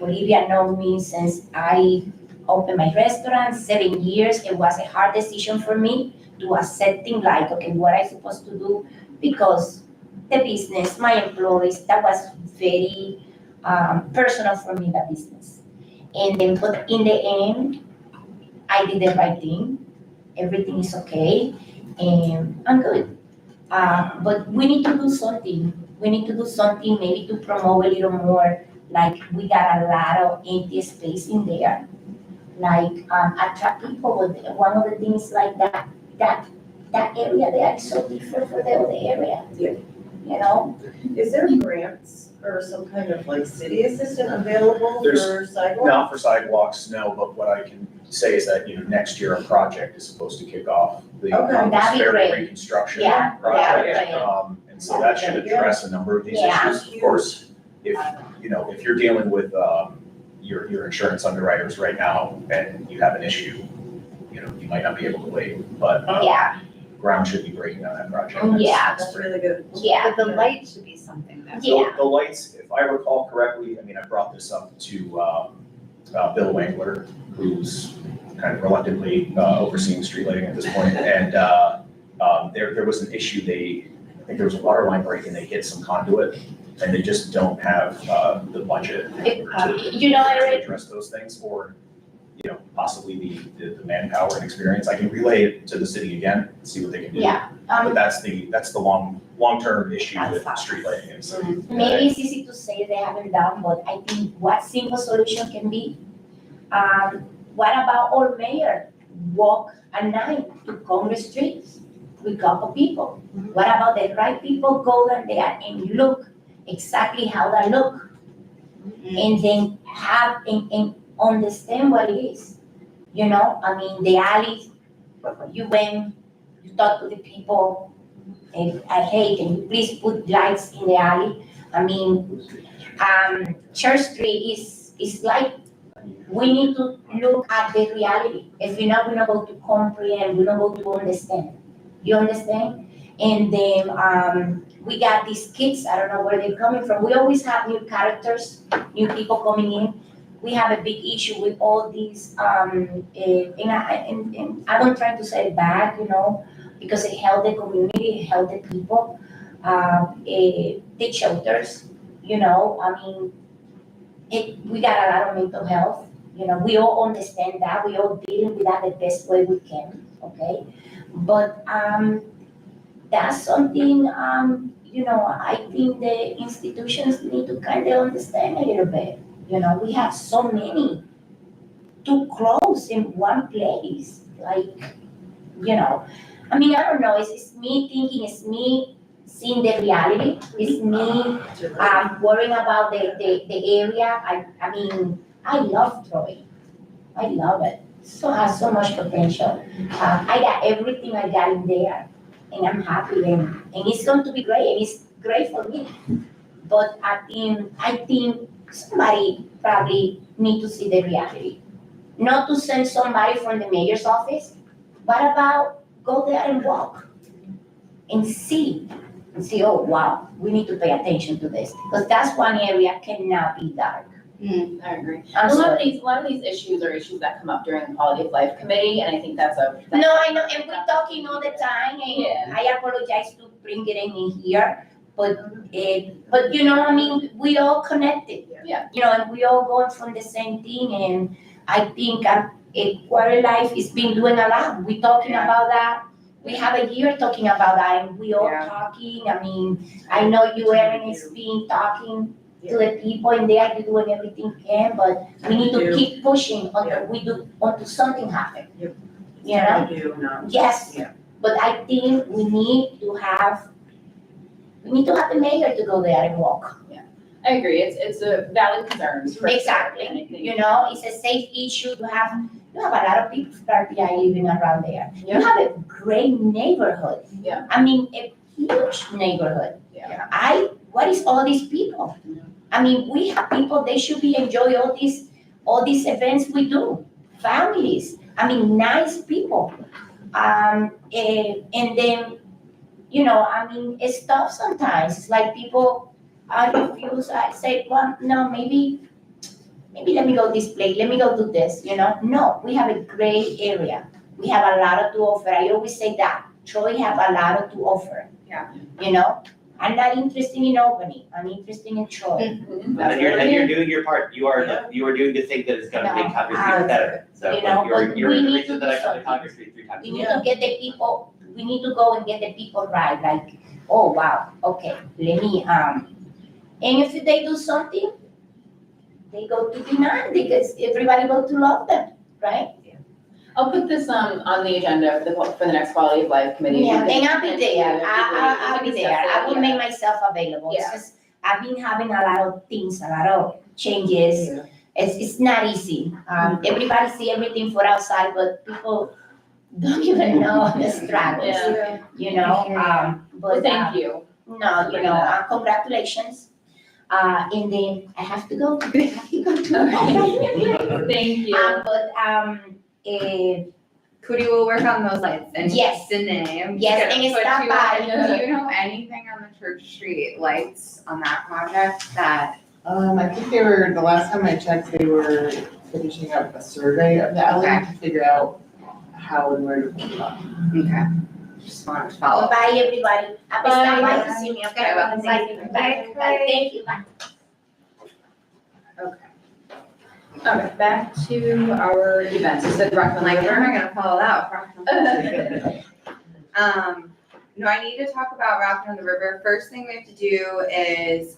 Olivia knows me since I opened my restaurant, 7 years. It was a hard decision for me to accepting, like, okay, what I supposed to do, because the business, my employees, that was very personal for me, the business. And then, but in the end, I did the right thing. Everything is okay, and I'm good. But we need to do something. We need to do something maybe to promote a little more, like we got a lot of empty space in there. Like, attract people with, one of the things like that area there is so different from the other area. Yeah. You know? Is there grants or some kind of like city assistant available There's for sidewalks? Not for sidewalks, no, but what I can say is that, next year a project is supposed to kick off. The Okay. That'd be Fairway great. reconstruction Yeah, project. yeah. And so that should address a number of these Yeah. issues. Of course, if you're dealing with, your insurance underwriters right now and you have an issue, you might not be able to wait, but, Yeah, ground should be breaking on that project. Yeah. That's really good. yeah, But the light should be something that. yeah. The lights, if I recall correctly, I brought this up to Bill Wangler, who's kind of reluctantly overseeing street lighting at this point, and there was an issue, I think there was a water line break and they hit some conduit, and they just don't have the budget to address those things, or possibly the manpower and experience. I can relay it to the city again, and see what they can do. Yeah, But that's the long-term issue with That's street lighting is. maybe it's easy to say they haven't done, but I think what simple solution can be, what about our mayor walk at night to Congress Street with couple people? What about the right people go down there and look exactly how they look? And then have, and understand what it is. The alley, you went, you talk to the people, and hey, can you please put lights in the alley? Church Street is like, we need to look at the reality. If we're not going to comprehend, we're not going to understand. You understand? And then we got these kids, I don't know where they're coming from. We always have new characters, new people coming in. We have a big issue with all these, and I don't try to say bad, because it helped the community, it helped the people. The shelters, we got a lot of mental health. We all understand that, we all dealing with that the best way we can, okay? But that's something, I think the institutions need to kind of understand a little bit. We have so many too close in one place, like, I don't know, it's me thinking, it's me seeing the reality, it's me worrying about the area. I love Troy, I love it, has so much potential. I got everything I got in there, and I'm happy, and it's going to be great, and it's great for me. But I think somebody probably need to see the reality. Not to send somebody from the mayor's office, but about go there and walk and see, oh, wow, we need to pay attention to this. Because that's one area cannot be dark. I agree. I'm A lot sorry. of these issues are issues that come up during the quality of life committee, and I think that's No, I know, and we're talking all the time, and Yeah. I apologize to bring it in here, but we all connected. Yeah. And we all going from the same thing, and I think Quarter Life has been doing a lot. We're talking about that. We have a year talking about that, and we all talking. I know you, Erin, has been talking to the people in there, you're doing everything you can, but we need to keep pushing until something happen. Yep. You know? Yes, Yeah. but I think we need to have the mayor to go there and walk. I agree, it's a valid concern. for sure, Exactly, and I think- it's a safe issue to have, you have a lot of people that are living around there. You Yeah. have a great neighborhood. Yeah. A huge neighborhood. Yeah. What is all these people? We have people, they should be enjoy all these events we do, families, nice people. And then, it's tough sometimes, it's like people are confused, I say, well, no, maybe let me go this place, let me go do this, No, we have a great area, we have a lot to offer, I always say that, Troy have a lot to offer. Yeah. I'm not interested in Albany, I'm interested in Troy. And you're doing your part, you are doing the thing that is gonna make Congress Street better. So You know, like, but you're we the need reason to that I do come to something. Congress Street 3 times a We year. need to get the people we need to go and get the people right, like, oh, wow, okay, let me, and if they do something, they go to demand because everybody go to love them, right? I'll put this on the agenda for the next quality of life committee. Yeah, and I'll be And there, we I'll can be discuss there, it, I will yeah. make myself available, it's Yeah. just, I've been having a lot of things, a lot of changes. It's not easy, everybody see everything for outside, but people don't even know the struggles, Yeah. you know, Well, but, thank you. no, you know, congratulations. And then I have to go. Thank you. Cootie will work on those lights and Yes. Danae, I'm just Yes, gonna and put stop you by. on. Do you know anything on the Church Street lights on that project that? I think they were, the last time I checked, they were finishing up a survey of the alley to figure out how and where to put it on. Okay. Just wanted to follow up. Bye, everybody. I'll be stopping by to see me, okay? Okay, well, Bye. thank Bye. Thank you, bye. Okay, back to our events. You said Rockland Like, how am River. I gonna follow that? No, I need to talk about Rock on the River. First thing we have to do is,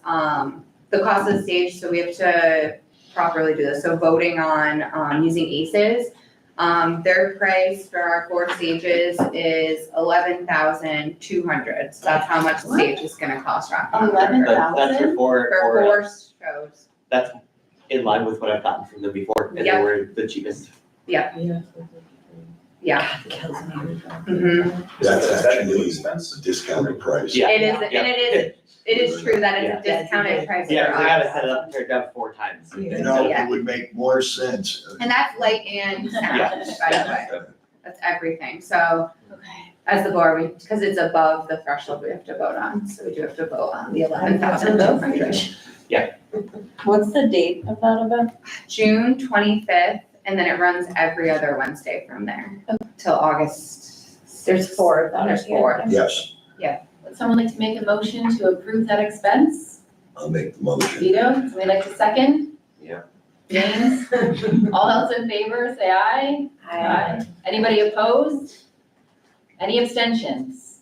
the cost of the stage, so we have to properly do this. So voting on, using ACEs. Their price for our 4 stages is $11,200. So that's how much the stage is gonna cost Rock on the River. 11,000? That's for For for, 4 shows. that's in line with what I've gotten from them before, and they Yep. were the cheapest. Yeah. Mhm. That's Is that actually expense? a discounted price. Yeah. It is, and Yeah. it is true that it's a discounted price for Yeah, because I gotta us. set it up and tear it down 4 times. You know, it would make more sense. And that's light and sound, Yeah. by the way. That's everything. So as the board, because it's above the threshold we have to vote on, so we do have to vote on the 11,200. What's the date of that event? June 25th, and then it runs every other Wednesday from there till August. There's 4 of them. There's 4. Yes, Would someone like to make a motion to approve that expense? I'll make the motion. Vito, would somebody like to second? Yeah. James? All else in favor, say aye. Anybody opposed? Any abstentions?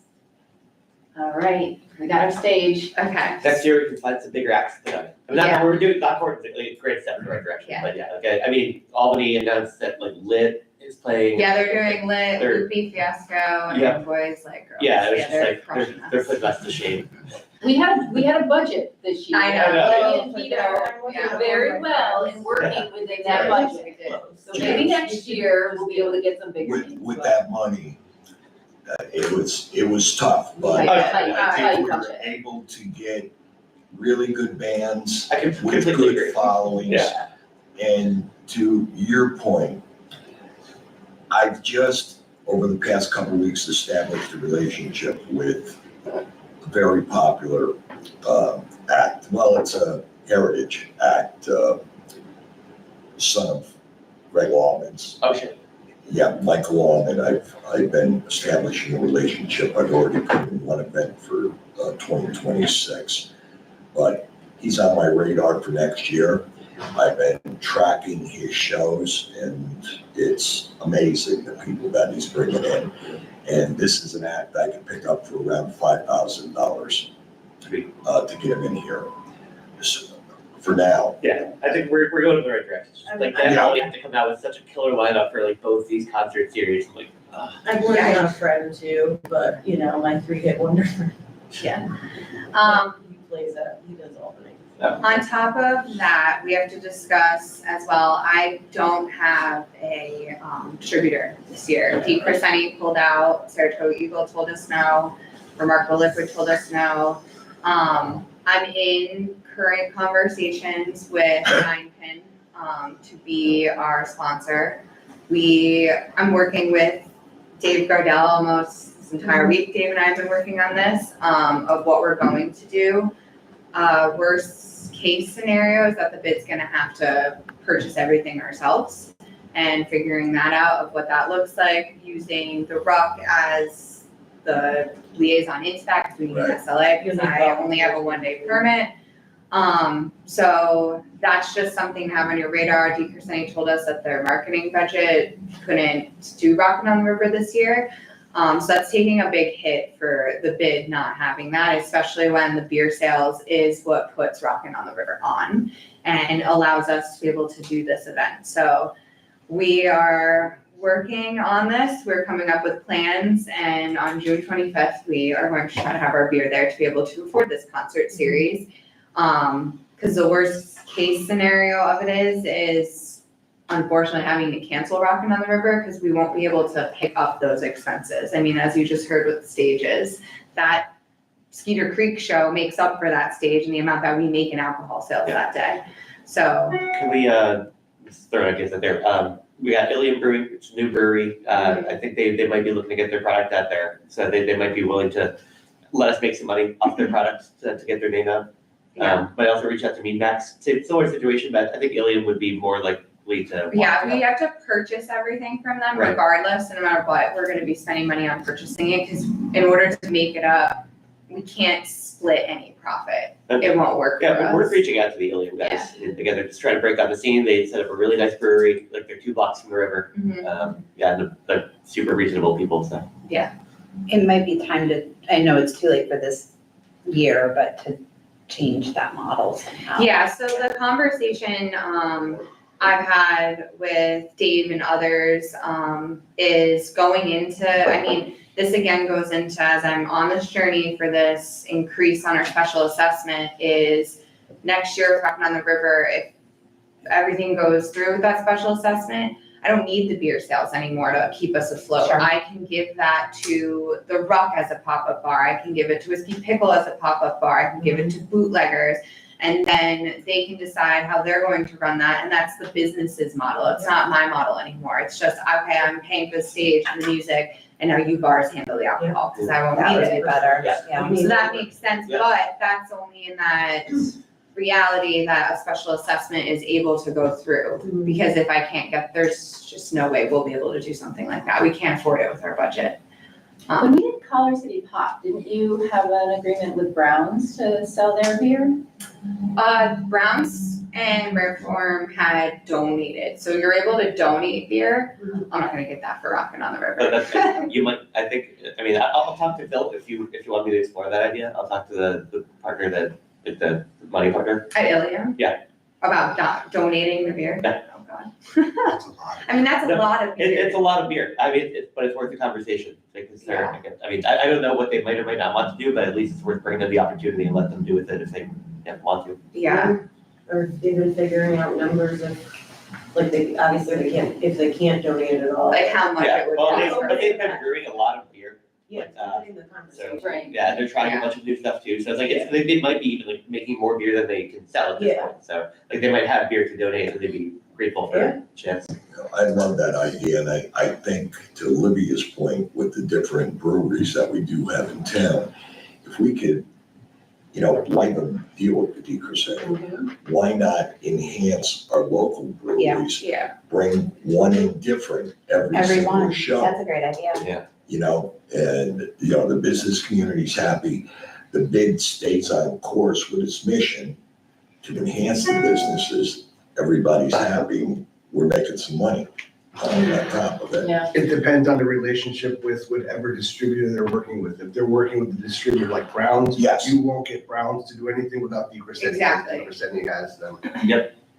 All right, we got our stage. Okay. Next year, we can find some bigger acts to put on it. I mean, Yeah. we're doing, not for, like, great step in the right direction, Yeah. but yeah, okay, I mean, Albany announced that like Lit is playing. Yeah, they're doing Lit, They're- Loopy Fiasco, Yeah. and Boys Like Girls. Yeah, it was just they're like, crushing they're us. putting us to shame. We had a budget this year. I know. Lily and Vito Yeah. did very well in working within that budget. So maybe next year we'll be able to get some bigger With, names. with but- that money, it was tough, but Tight, I tight think we were budget. able to get really good bands I can with completely agree. good followings. Yeah. And to your point, I've just, over the past couple of weeks, established a relationship with a very popular act. Well, it's a heritage act, son of Greg Allman's. Oh, shit. Yeah, Michael Allman, I've been establishing a relationship. I've already put in one event for 2026. But he's on my radar for next year. I've been tracking his shows, and it's amazing the people that he's bringing in. And this is an act I can pick up for around $5,000 to get him in here. So, for now. Yeah, I think we're going in the right direction. It's just like that, Yeah. we have to come out with such a killer lineup for like both these concert series, I'm like, I'm working on a friend too, but you know, my 3-hit wonder friend. He plays that, he does all the names. On top of that, we have to discuss as well, I don't have a distributor this year. Deep Crescenti pulled out, Saratoga Eagle told us no, Remarkable Liquid told us no. I'm in current conversations with Nine Pin to be our sponsor. I'm working with Dave Gardell almost this entire week. Dave and I have been working on this, of what we're going to do. Worst case scenario is that the bid's gonna have to purchase everything ourselves, and figuring that out of what that looks like, using the Ruck as the liaison into that, because we need an SLA, because I only have a 1-day permit. So that's just something to have on your radar. DeCrescenti told us that their marketing budget couldn't do Rockin' on the River this year. So that's taking a big hit for the bid not having that, especially when the beer sales is what puts Rockin' on the River on and allows us to be able to do this event. So we are working on this. We're coming up with plans, and on June 25th, we are going to try to have our beer there to be able to afford this concert series. Because the worst case scenario of it is unfortunately having to cancel Rockin' on the River because we won't be able to pick up those expenses. I mean, as you just heard with the stages, that Skeeter Creek show makes up for that stage and the amount that we make in alcohol sales that day. So. Can we, just throw ideas out there, we got Ilium Brewing, it's a new brewery, I think they might be looking to get their product out there, so they might be willing to let us make some money off their products to get their name out. But also reach out to Mead Max, similar situation, but I think Ilium would be more likely to. Yeah, we have to purchase everything from them Right. regardless, and no matter what, we're gonna be spending money on purchasing it, because in order to make it up, we can't split any profit. It won't work for Yeah, us. we're reaching out to the Ilium guys, together, just trying to break out the scene, they set up a really nice brewery, like they're 2 blocks from the river. Mhm. Yeah, and they're super reasonable people, so. It might be time to, I know it's too late for this year, but to change that model somehow. Yeah, so the conversation, I've had with Dave and others, is going into, I mean, this again goes into, as I'm on this journey for this increase on our special assessment, is next year, Rockin' on the River, if everything goes through with that special assessment, I don't need the beer sales anymore to keep us afloat. Sure. I can give that to the Ruck as a pop-up bar, I can give it to Whiskey Pickle as a pop-up bar, I can give it to bootleggers, and then they can decide how they're going to run that, and that's the business's model. It's not my model anymore. It's just, okay, I'm paying for the stage and the music, and now you bars handle the alcohol, because I won't That need would it. be better, Yeah. yeah. So that makes sense, Yeah. but that's only in that reality that a special assessment is able to go through. Because if I can't get, there's just no way we'll be able to do something like that. We can't afford it with our budget. When we did Collar City Pop, didn't you have an agreement with Browns to sell their beer? Browns and Rare Form had donated, so you're able to donate beer. I'm not gonna get that for Rockin' on the But River. that's, you might, I think, I mean, I'll talk to Phil if you want me to explore that idea, I'll talk to the partner the money partner. At Ilium? Yeah. About donating the beer? Yeah. Oh, God. That's a lot. I mean, that's a No, lot of beer. It's a lot of beer, I mean, but it's worth the conversation, because they're, I mean, I don't know what they might or might not want to do, but at least it's worth bringing them the opportunity and let them do with it if they want to. Yeah, Or even figuring out numbers of, like, they, obviously they can't, if they can't donate it at all. like how much Yeah, it would well, cost. but they've been brewing a lot of beer, Yeah, like, putting the so, conversation. Right. yeah, they're trying a bunch of new stuff too, so it's like, they might be even like making more beer than they can sell at this Yeah. point, so, like, they might have beer to donate, and they'd be grateful for a chance. I love that idea, and I think to Olivia's point, with the different breweries that we do have in town, if we could, like a deal with Petit Crusade, why not enhance our local breweries? Yeah. Bring one in different every single Everyone, show. that's a great idea. And the business community's happy. The bid stays on course with its mission to enhance the businesses. Everybody's happy. We're making some money on top of it. It depends on the relationship with whatever distributor they're working with. If they're working with a distributor like Browns, Yes. you won't get Browns to do anything without Crescendi. Exactly. Crescendi has them.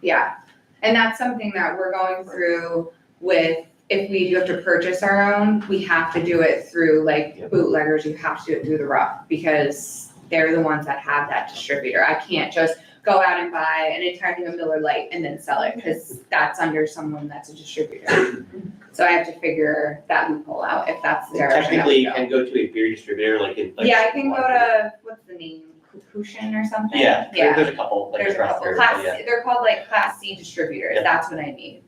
Yeah, and that's something that we're going through with, if we do have to purchase our own, we have to do it through like bootleggers, you have to do it through the Rough, because they're the ones that have that distributor. I can't just go out and buy an entire thing of Miller Lite and then sell it, because that's under someone that's a distributor. So I have to figure that loophole out, if that's the direction that Technically, we you go. can go to a beer distributor, like in. like- Yeah, I can go to, what's the name, Kukushin or something? Yeah, there's a couple, like There's a across couple, there, class, yeah. they're called like Class C distributors, Yeah. that's what I need.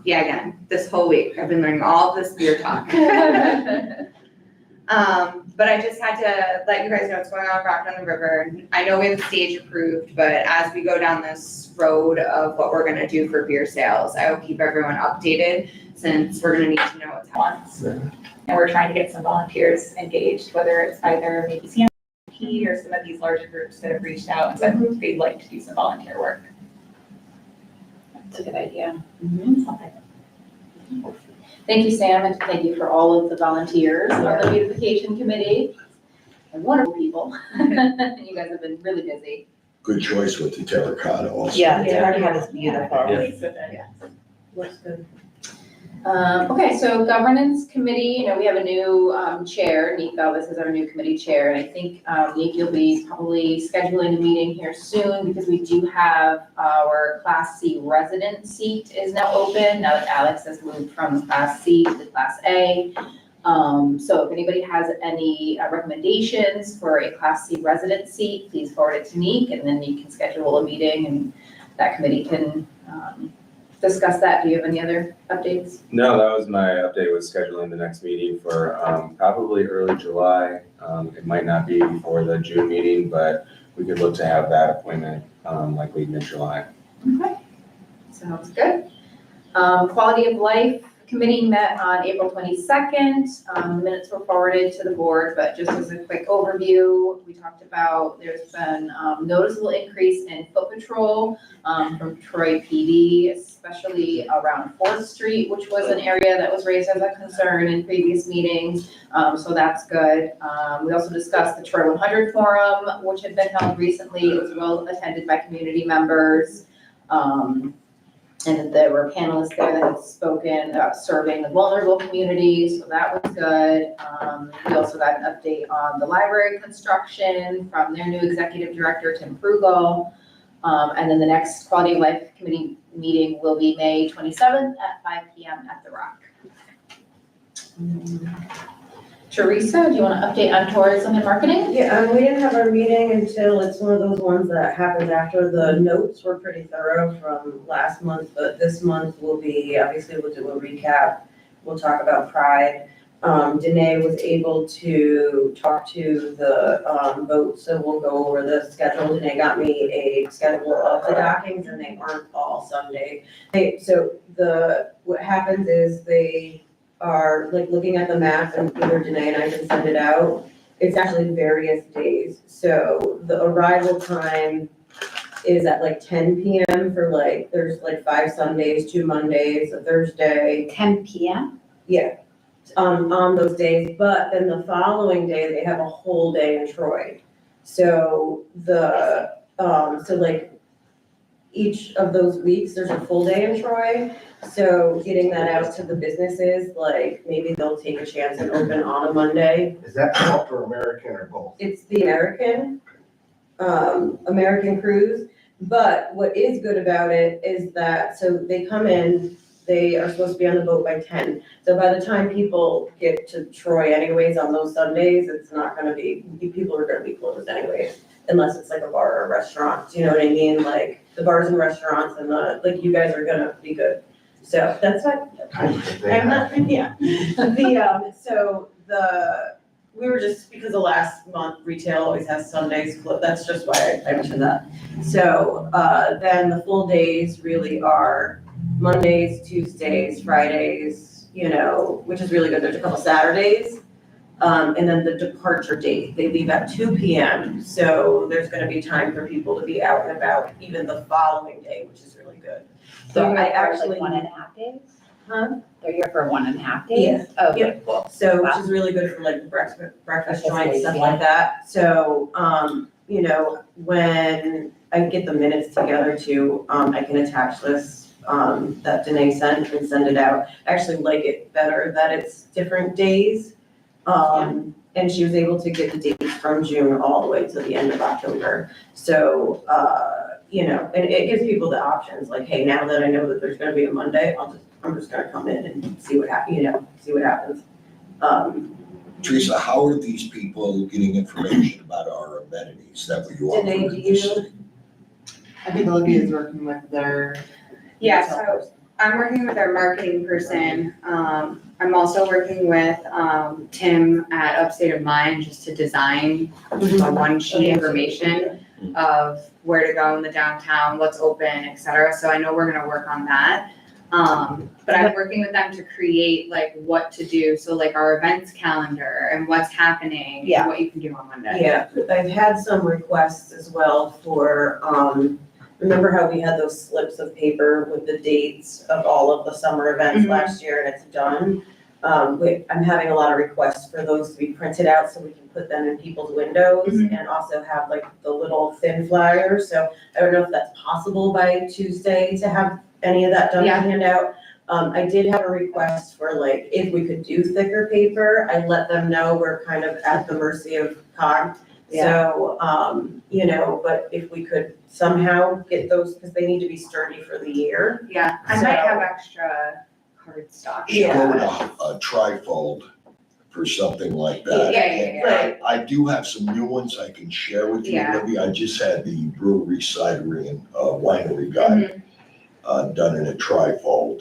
Yeah, again, this whole week, I've been learning all this beer talk. But I just had to let you guys know what's going on with Rockin' on the River. I know we have the stage approved, but as we go down this road of what we're gonna do for beer sales, I will keep everyone updated, since we're gonna need to know what's happening. And we're trying to get some volunteers engaged, whether it's either maybe CMP or some of these larger groups that have reached out and said they'd like to do some volunteer work. That's a good idea. Thank you, Sam, and thank you for all of the volunteers on the beautification committee. And wonderful people. You guys have been really busy. Good choice with the terracotta also. Yeah, the terracotta is beautiful. Looks good. Okay, so governance committee, we have a new chair, Neek Belvis is our new committee chair, and I think, Neek, you'll be probably scheduling a meeting here soon, because we do have our Class C resident seat is now open, now that Alex has moved from the Class C to the Class A. So if anybody has any recommendations for a Class C resident seat, please forward it to Neek, and then you can schedule a meeting, and that committee can discuss that. Do you have any other updates? No, that was my update, was scheduling the next meeting for probably early July. It might not be before the June meeting, but we could look to have that appointment likely mid-July. Okay, sounds good. Quality of Life Committee met on April 22nd. Minutes were forwarded to the board, but just as a quick overview, we talked about there's been noticeable increase in foot patrol from Troy PD, especially around 4th Street, which was an area that was raised as a concern in previous meetings. So that's good. We also discussed the Troy 100 Forum, which had been held recently. It was well attended by community members. And there were panelists there that had spoken about serving the vulnerable communities, so that was good. We also got an update on the library construction from their new executive director, Tim Krugel. And then the next Quality of Life Committee meeting will be May 27th at 5 p.m. at the Rock. Teresa, do you want to update on tourism and marketing? Yeah, we didn't have our meeting until, it's one of those ones that happens after the notes were pretty thorough from last month, but this month will be, obviously we'll do a recap. We'll talk about Pride. Danae was able to talk to the vote, so we'll go over the schedule. Danae got me a schedule of the dockings, and they aren't all Sunday. So what happens is they are like looking at the map, and either Danae and I can send it out. It's actually various days. So the arrival time is at like 10 p.m. for there's 5 Sundays, 2 Mondays, a Thursday. 10 p.m.? Yeah, on those days, but then the following day, they have a whole day in Troy. So each of those weeks, there's a full day in Troy. So getting that out to the businesses, maybe they'll take a chance and open on a Monday. Is that Delta or American or both? It's the American cruise. But what is good about it is that, so they come in, they are supposed to be on the boat by 10. So by the time people get to Troy anyways on those Sundays, it's not gonna be, people are gonna be closed anyways, unless it's like a bar or a restaurant, you know what I mean? Like the bars and restaurants and you guys are gonna be good. So that's what, I'm not, yeah. We were just, because of last month, retail always has Sundays closed, that's just why I mentioned that. So, then the full days really are Mondays, Tuesdays, Fridays, which is really good, there's a couple Saturdays. And then the departure date, they leave at 2 p.m. So there's gonna be time for people to be out and about even the following day, which is really good. So I actually. 1.5 days? Huh? They're here for 1.5 days? Yeah. Oh, okay, cool. So, Wow. which is really good for breakfast Breakfast joints, days, stuff yeah. like that. So, when I get the minutes together too, I can attach this, that Danae sent and send it out. I actually like it better that it's different days. And she was able to get the dates from June all the way to the end of October. So, and it gives people the options, like, hey, now that I know that there's gonna be a Monday, I'm just gonna come in and see what happens. Teresa, how are these people getting information about our amenities that we offer? Danae, do in the you? city? I think Olivia is working with their. Yeah, so I'm working with our marketing person. I'm also working with Tim at Upstate of Mind just to design a one sheet information of where to go in the downtown, what's open, et cetera. So I know we're gonna work on that. But I'm working with them to create what to do. So our events calendar and what's happening, and what you can do on Monday. Yeah, I've had some requests as well for, remember how we had those slips of paper with the dates of all of the summer events Mhm. last year and it's done? I'm having a lot of requests for those to be printed out so we can put them in people's windows and also have like the little thin flyers. So I don't know if that's possible by Tuesday to have any of that done and hand out. I did have a request for like, if we could do thicker paper, I let them know we're kind of at the mercy of COG. So, you know, but if we could somehow get those, because they need to be sturdy for the year. Yeah, I might have extra card stock. Should go with a trifold for something like that. Yeah. I do have some new ones I can share with you, Yeah. Libby. I just had the brewery, cidery, and winery guy done in a trifold,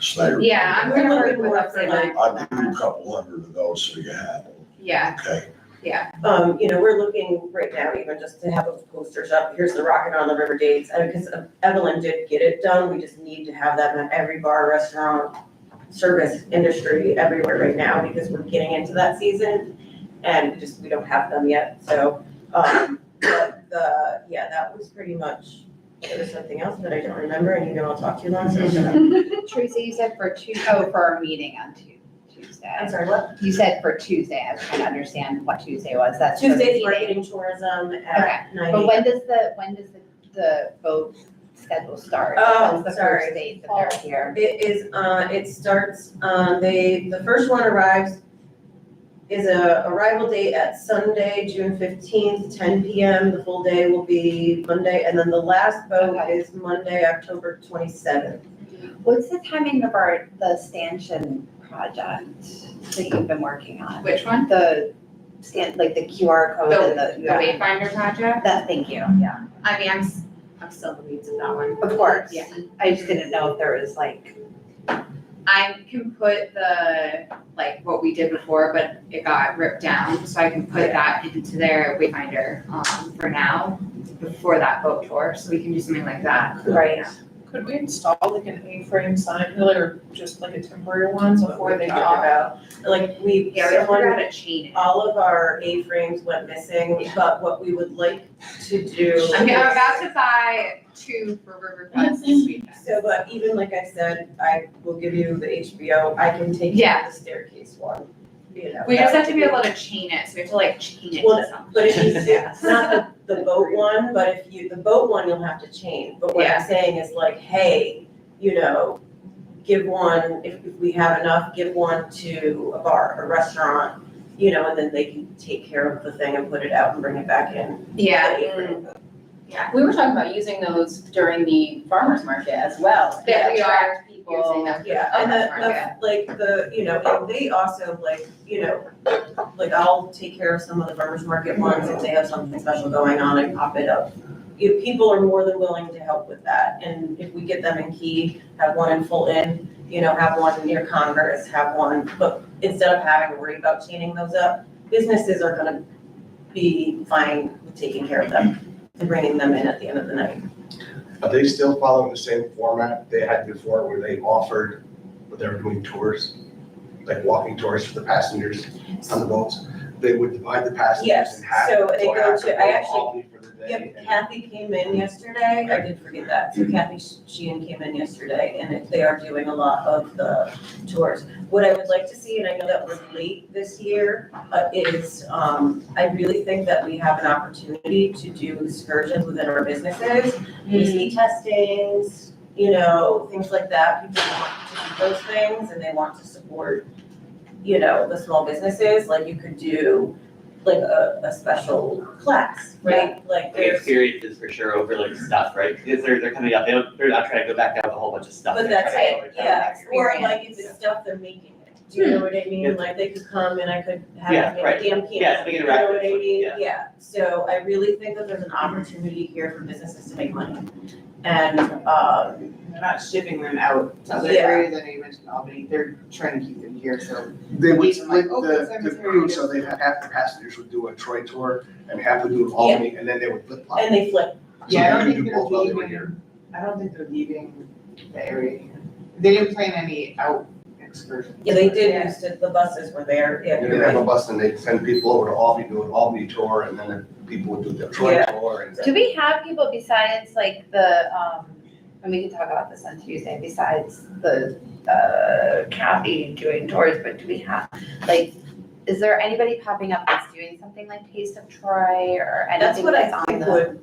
Snyder. Yeah, I'm gonna work with for like, I'll give you a couple hundred of those so you have them, Yeah, okay? yeah. you know, we're looking right now even just to have those posters up. Here's the Rockin' on the River dates. Because Evelyn did get it done. We just need to have that in every bar, restaurant, service industry everywhere right now because we're getting into that season and we don't have them yet. So, but that was pretty much, there was something else that I don't remember and you know I'll talk to you on. So Teresa, you said for our meeting on Tuesday. I'm sorry, what? You said for Tuesday, I was trying to understand what Tuesday was, that's for the Tuesday's meeting. marketing tourism at 9 But a.m. when does the vote schedule start? When's the sorry. first date that they're here? It is, it starts, the first one is a arrival date at Sunday, June 15th, 10 p.m. The full day will be Monday, and then the last vote is Monday, October 27th. What's the timing of the stanchion project that you've been working on? Which one? The like the QR code and The Wayfinder project? Thank you, yeah. I mean, I'm still in the weeds of that one. Of course. Yeah. I just didn't know if there was like. I can put like what we did before, but it got ripped down, so I can put that into their Wayfinder, for now, before that boat tour, so we can do something like that. Right. Could we install like an A-frame sign, or just like a temporary one before they get Talk off? about, like, We forgot to chain it. all of our A-frames went missing, but what we would like to do. I'm about to buy 2 for Riverfest this weekend. So, but even like I said, I will give you the HBO, I can take you to the staircase one, you know. We just have to be able to chain it, so we have to like chain it Well, to something. But if you, it's not the boat one, but if you, the boat one, you'll have to chain. But what I'm saying is like, hey, you know, give one, if we have enough, give one to a bar, a restaurant, you know, and then they can take care of the thing and put it out and bring it back in. Yeah. We were talking about using those during the farmer's market as well. Yeah, we Attract are people. using them. Yeah, and you know, and they also like, you know, like I'll take care of some of the farmer's market ones if they have something special going on and pop it up. If people are more than willing to help with that, and if we get them in Key, have one in Fulton, you know, have one near Congress, have one, but instead of having to worry about chaining those up, businesses are gonna be fine with taking care of them and bringing them in at the end of the night. Are they still following the same format they had before where they offered, when they were doing tours, like walking tours for the passengers on the boats? They would divide the passengers Yes, in half. so they go half to, would I go actually, Albany for the day, yep, and Kathy came in yesterday, I did forget that, so Kathy Sheehan came in yesterday, and they are doing a lot of the tours. What I would like to see, and I know that was late this year, is, I really think that we have an opportunity to do excursions within our businesses. We testings, you know, things like that, people want to do those things, and they want to support, you know, the small businesses, like you could do like a special class, right? Like The experiences for sure over like stuff, right? Because they're coming up, they're not trying to go back down with a whole bunch of stuff. But They're that's trying to it, go yeah, or experience. like if it's stuff they're making it, do you know what I mean? Like they could come and I could have Yeah, them make right. a damn Yeah, piano, something you know what I interactive, mean? yeah. Yeah, so I really think that there's an opportunity here for businesses to make money. And, They're not shipping them out to other Yeah. areas, I know you mentioned Albany, they're trying to keep them here, so. they would These are like, split oh, the cemetery. crew, so they'd have half the passengers would do a Troy tour and half would do Albany, and then they would flip flop. and they flip. Yeah, I So don't they think could do they're both while they were leaving, here. I don't think they're leaving the area here. They didn't plan any out in excursion. Yeah, they did used to, the buses were there, yeah. They didn't have a bus and they'd send people over to Albany, do an Albany tour, and then people would do the Troy Yeah. tour and. Do we have people besides like the, and we can talk about this on Tuesday, besides the, Kathy doing tours, but do we have, like, is there anybody popping up that's doing something like Taste of Troy or That's anything what I that's on think the?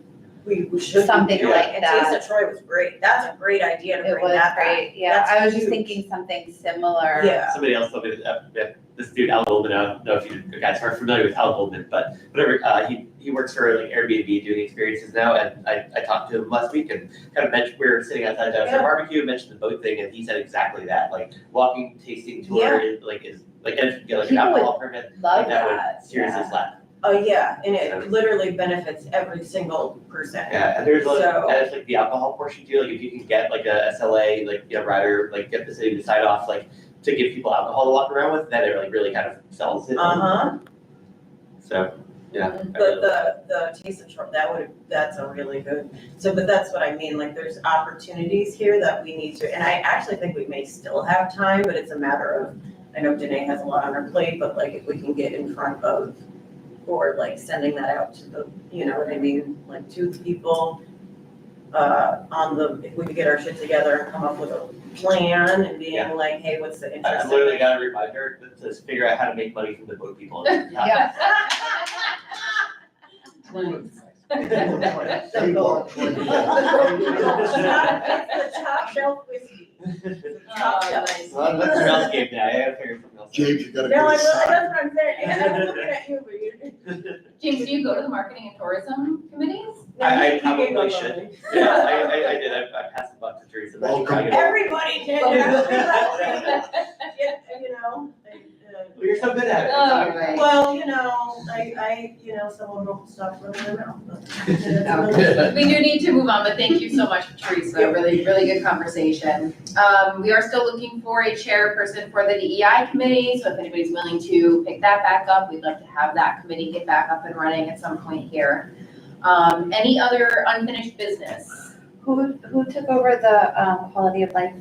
we should. be Something doing. like And that. Taste of Troy was great, that's a great idea to It bring was that back. great, yeah, That's I was just huge. thinking something similar. Yeah. Somebody else told me that this dude, Al Goldman, I don't know if you guys are familiar with Al Goldman, but whatever, he works for like Airbnb doing experiences now, and I talked to him last week and kind of mentioned, we were sitting outside the barbecue, mentioned the boat thing, and he said exactly that, like walking, tasting tour is like, and if you get like an People would alcohol permit, love like that that, would seriously yeah. slap. Oh, yeah, and it literally benefits every single person. Yeah, and there's like, So- and it's like the alcohol portion too, like if you can get like a SLA, like, you know, rider, like get the city to sign off, like to give people alcohol to walk around with, then it like really kind of sells it. Uh-huh, So, yeah. but the Taste of Troy, that's a really good, so, but that's what I mean, like, there's opportunities here that we need to, and I actually think we may still have time, but it's a matter of, I know Danae has a lot on her plate, but like, if we can get in front of, or like sending that out to the, you know what I mean, like to the people, if we could get our shit together and come up with a plan and being Yeah. like, hey, what's the interest? I literally got a reminder to figure out how to make money from the boat people. Yeah. The top shelf whiskey. Top shelf. Well, that's your else game now, I gotta figure something else. James, you gotta No, go I to will, side. that's what I'm saying, I was looking at you, but you. James, do you go to the marketing and tourism committees? I probably should. Yeah, I did, I passed the buck to Teresa. but she Welcome. probably- Everybody did, yeah, you know, Well, you're so good at it. Oh, right. well, you know, you know, someone will stop running their mouth, but. We do need to move on, but thank you so much, Teresa, really, really good conversation. We are still looking for a chairperson for the DEI committee, so if anybody's willing to pick that back up, we'd love to have that committee get back up and running at some point here. Any other unfinished business? Who took over the, quality of life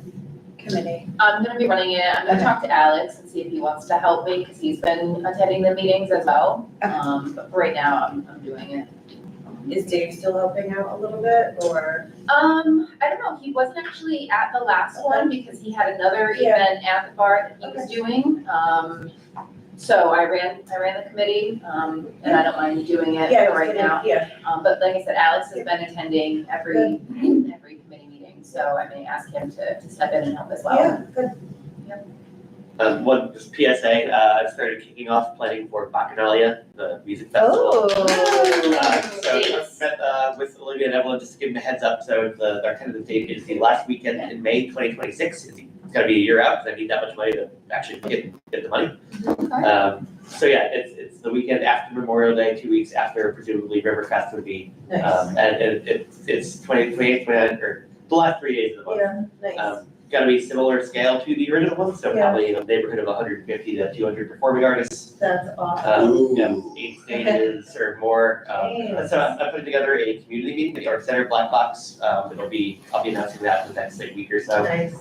committee? I'm gonna be running it, I'm gonna talk to Alex and see if he wants to help me, because he's been attending the meetings as well. But for right now, I'm doing it. Is Dave still helping out a little bit, or? I don't know, he wasn't actually at the last one because he had another Yeah. event at the bar that he was doing. So I ran the committee, and I don't mind doing it Yeah, for right now. Yeah, But like I said, Alex has been attending every committee meeting, so I may ask him to step in and help as well. yeah, good. One just PSA, I've started kicking off planning for Bacchanalia, the music festival. So I've met with Olivia and Evelyn just to give them a heads up, so our tentative date is the last weekend in May 2026. It's gonna be a year out, because I need that much money to actually get the money. So yeah, it's the weekend after Memorial Day, 2 weeks after presumably Riverfest would be. Nice. And it's 28th, 29th, or the last 3 days of the month. Yeah, nice. Gonna be similar scale to the original one, so Yeah. probably in a neighborhood of 150 to 200 performing artists. That's awesome. Yeah, 8 stages or more. Nice. So I'm putting together a community meeting at the Art Center Black Box. I'll be announcing that in the next week or so. Nice.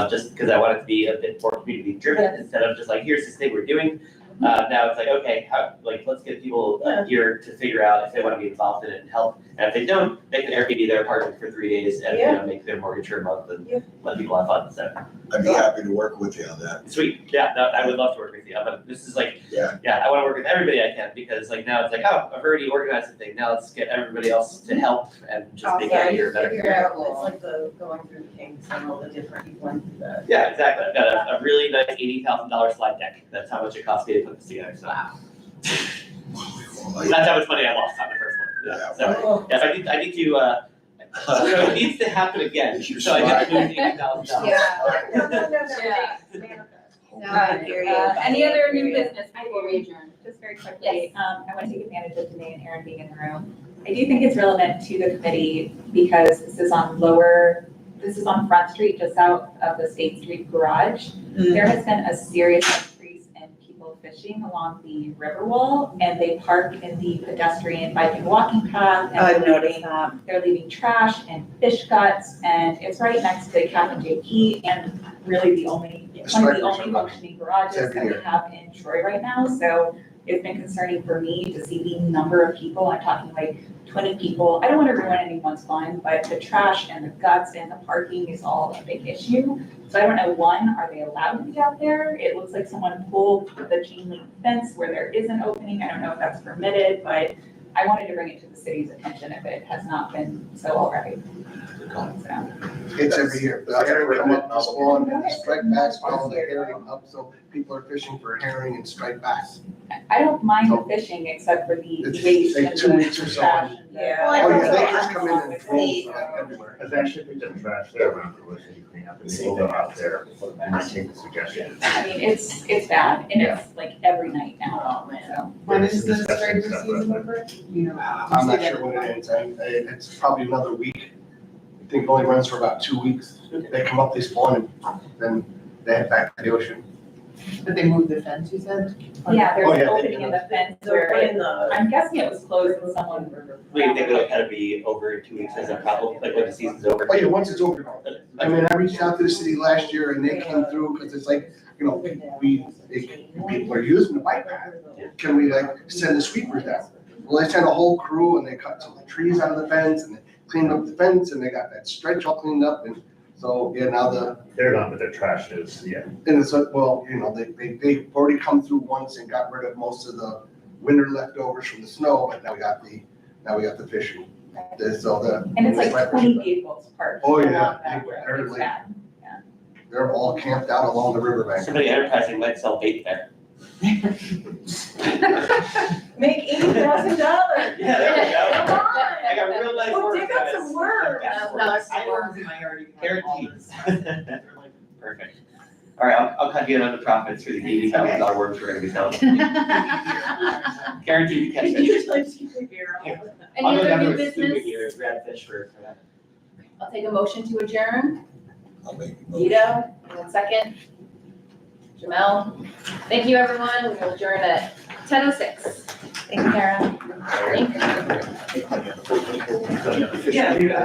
Just because I want it to be a bit more community driven instead of just like, here's this thing we're doing. Now it's like, okay, let's get people here to figure out if they want to be involved in it and help. And if they don't, they can Airbnb their apartment for 3 days and, you know, make their mortgage for a month and let people have fun, so. I'd be happy to work with you on that. Sweet, yeah, no, I would love to work with you. This is like, Yeah. I want to work with everybody I can, because like now it's like, oh, I've already organized the thing. Now let's get everybody else to help and just make it easier, better. It's like going through the kinks and all the different, you went through that. Yeah, exactly. I've got a really nice $80,000 slide deck. That's how much it cost me to put this together, so. That's how much money I lost on the first one. Yeah, so, yes, I need to, so it needs to happen again, so I get to lose $80,000. Any other new business before we adjourn? Just very quickly, I want to take advantage of Danae and Aaron being in the room. I do think it's relevant to the committee because this is on Front Street, just south of the State Street Garage. There has been a serious increase in people fishing along the river wall, and they park in the pedestrian bike and walking path. And I've noticed that. They're leaving trash and fish guts, and it's right next to Cap and JP, and really the only It's one of the stripers only are functioning garages that we have in Troy right now, so it's been concerning for me to see the number of people, I'm talking like 20 people. I don't wanna ruin anyone's fun, but the trash and the guts and the parking is all a big issue. So I don't know, one, are they allowed to be out there? It looks like someone pulled the chain link fence where there is an opening, I don't know if that's permitted, but I wanted to bring it to the city's attention if it has not been so already. So. It's every year, the herring come up, the spawn, and the striped bass follow the herring up, so people are fishing for herring and striped bass. I don't mind the fishing except for the It's waste like and 2 weeks or the so. trash. and the- Yeah. Oh, yeah, they also just come in and unsafe. throw like everywhere. Cause they actually picked up trash there around the city cleanup and they pulled them out there. And I take the suggestion. I mean, it's bad and it's like every night now, so. When It's is the disgusting striper stuff, season but- over? You know. I'm not sure when it ends, it's probably another week. I think it only runs for about 2 weeks. They come up, they spawn, and then they head back to the ocean. But they moved the fence, you said? Yeah, there's Oh, an yeah, they- opening in the fence where I'm guessing it was closed and someone. We think it'll kind of be over in 2 weeks as a problem, like when the season's over. Oh, yeah, once it's over. I mean, I reached out to the city last year and they came through, because it's like, you know, people are using the bike path. Can we like send the sweepers down? Well, they sent a whole crew and they cut some trees out of the fence and they cleaned up the fence and they got that stretch all cleaned up, and so, yeah, now They're done, but their trash is, yeah. and it's like, well, you know, they've already come through once and got rid of most of the winter leftovers from the snow, but now we got the fishing. And it's like 20 vehicles parked Oh, along yeah. that road, They're it's like- bad. They're all camped out along the riverbank. Somebody enterprising might sell bait there. Make $80,000. Yeah, there we go. Come on. I got real nice Go words. dig up some worms. Guarantees. Perfect. All right, I'll cut you on the profits for the $80,000 worms we're gonna be selling. Guaranteed to catch fish. Usually just keep your beer on. I'll Any go down other to new a scuba business? gear and grab fish for that. I'll take a motion to adjourn. I'll make a motion. Vito, and then second. Jamel. Thank you, everyone. We will adjourn at 10:06. Thank you, Kara. Thank you. Yeah.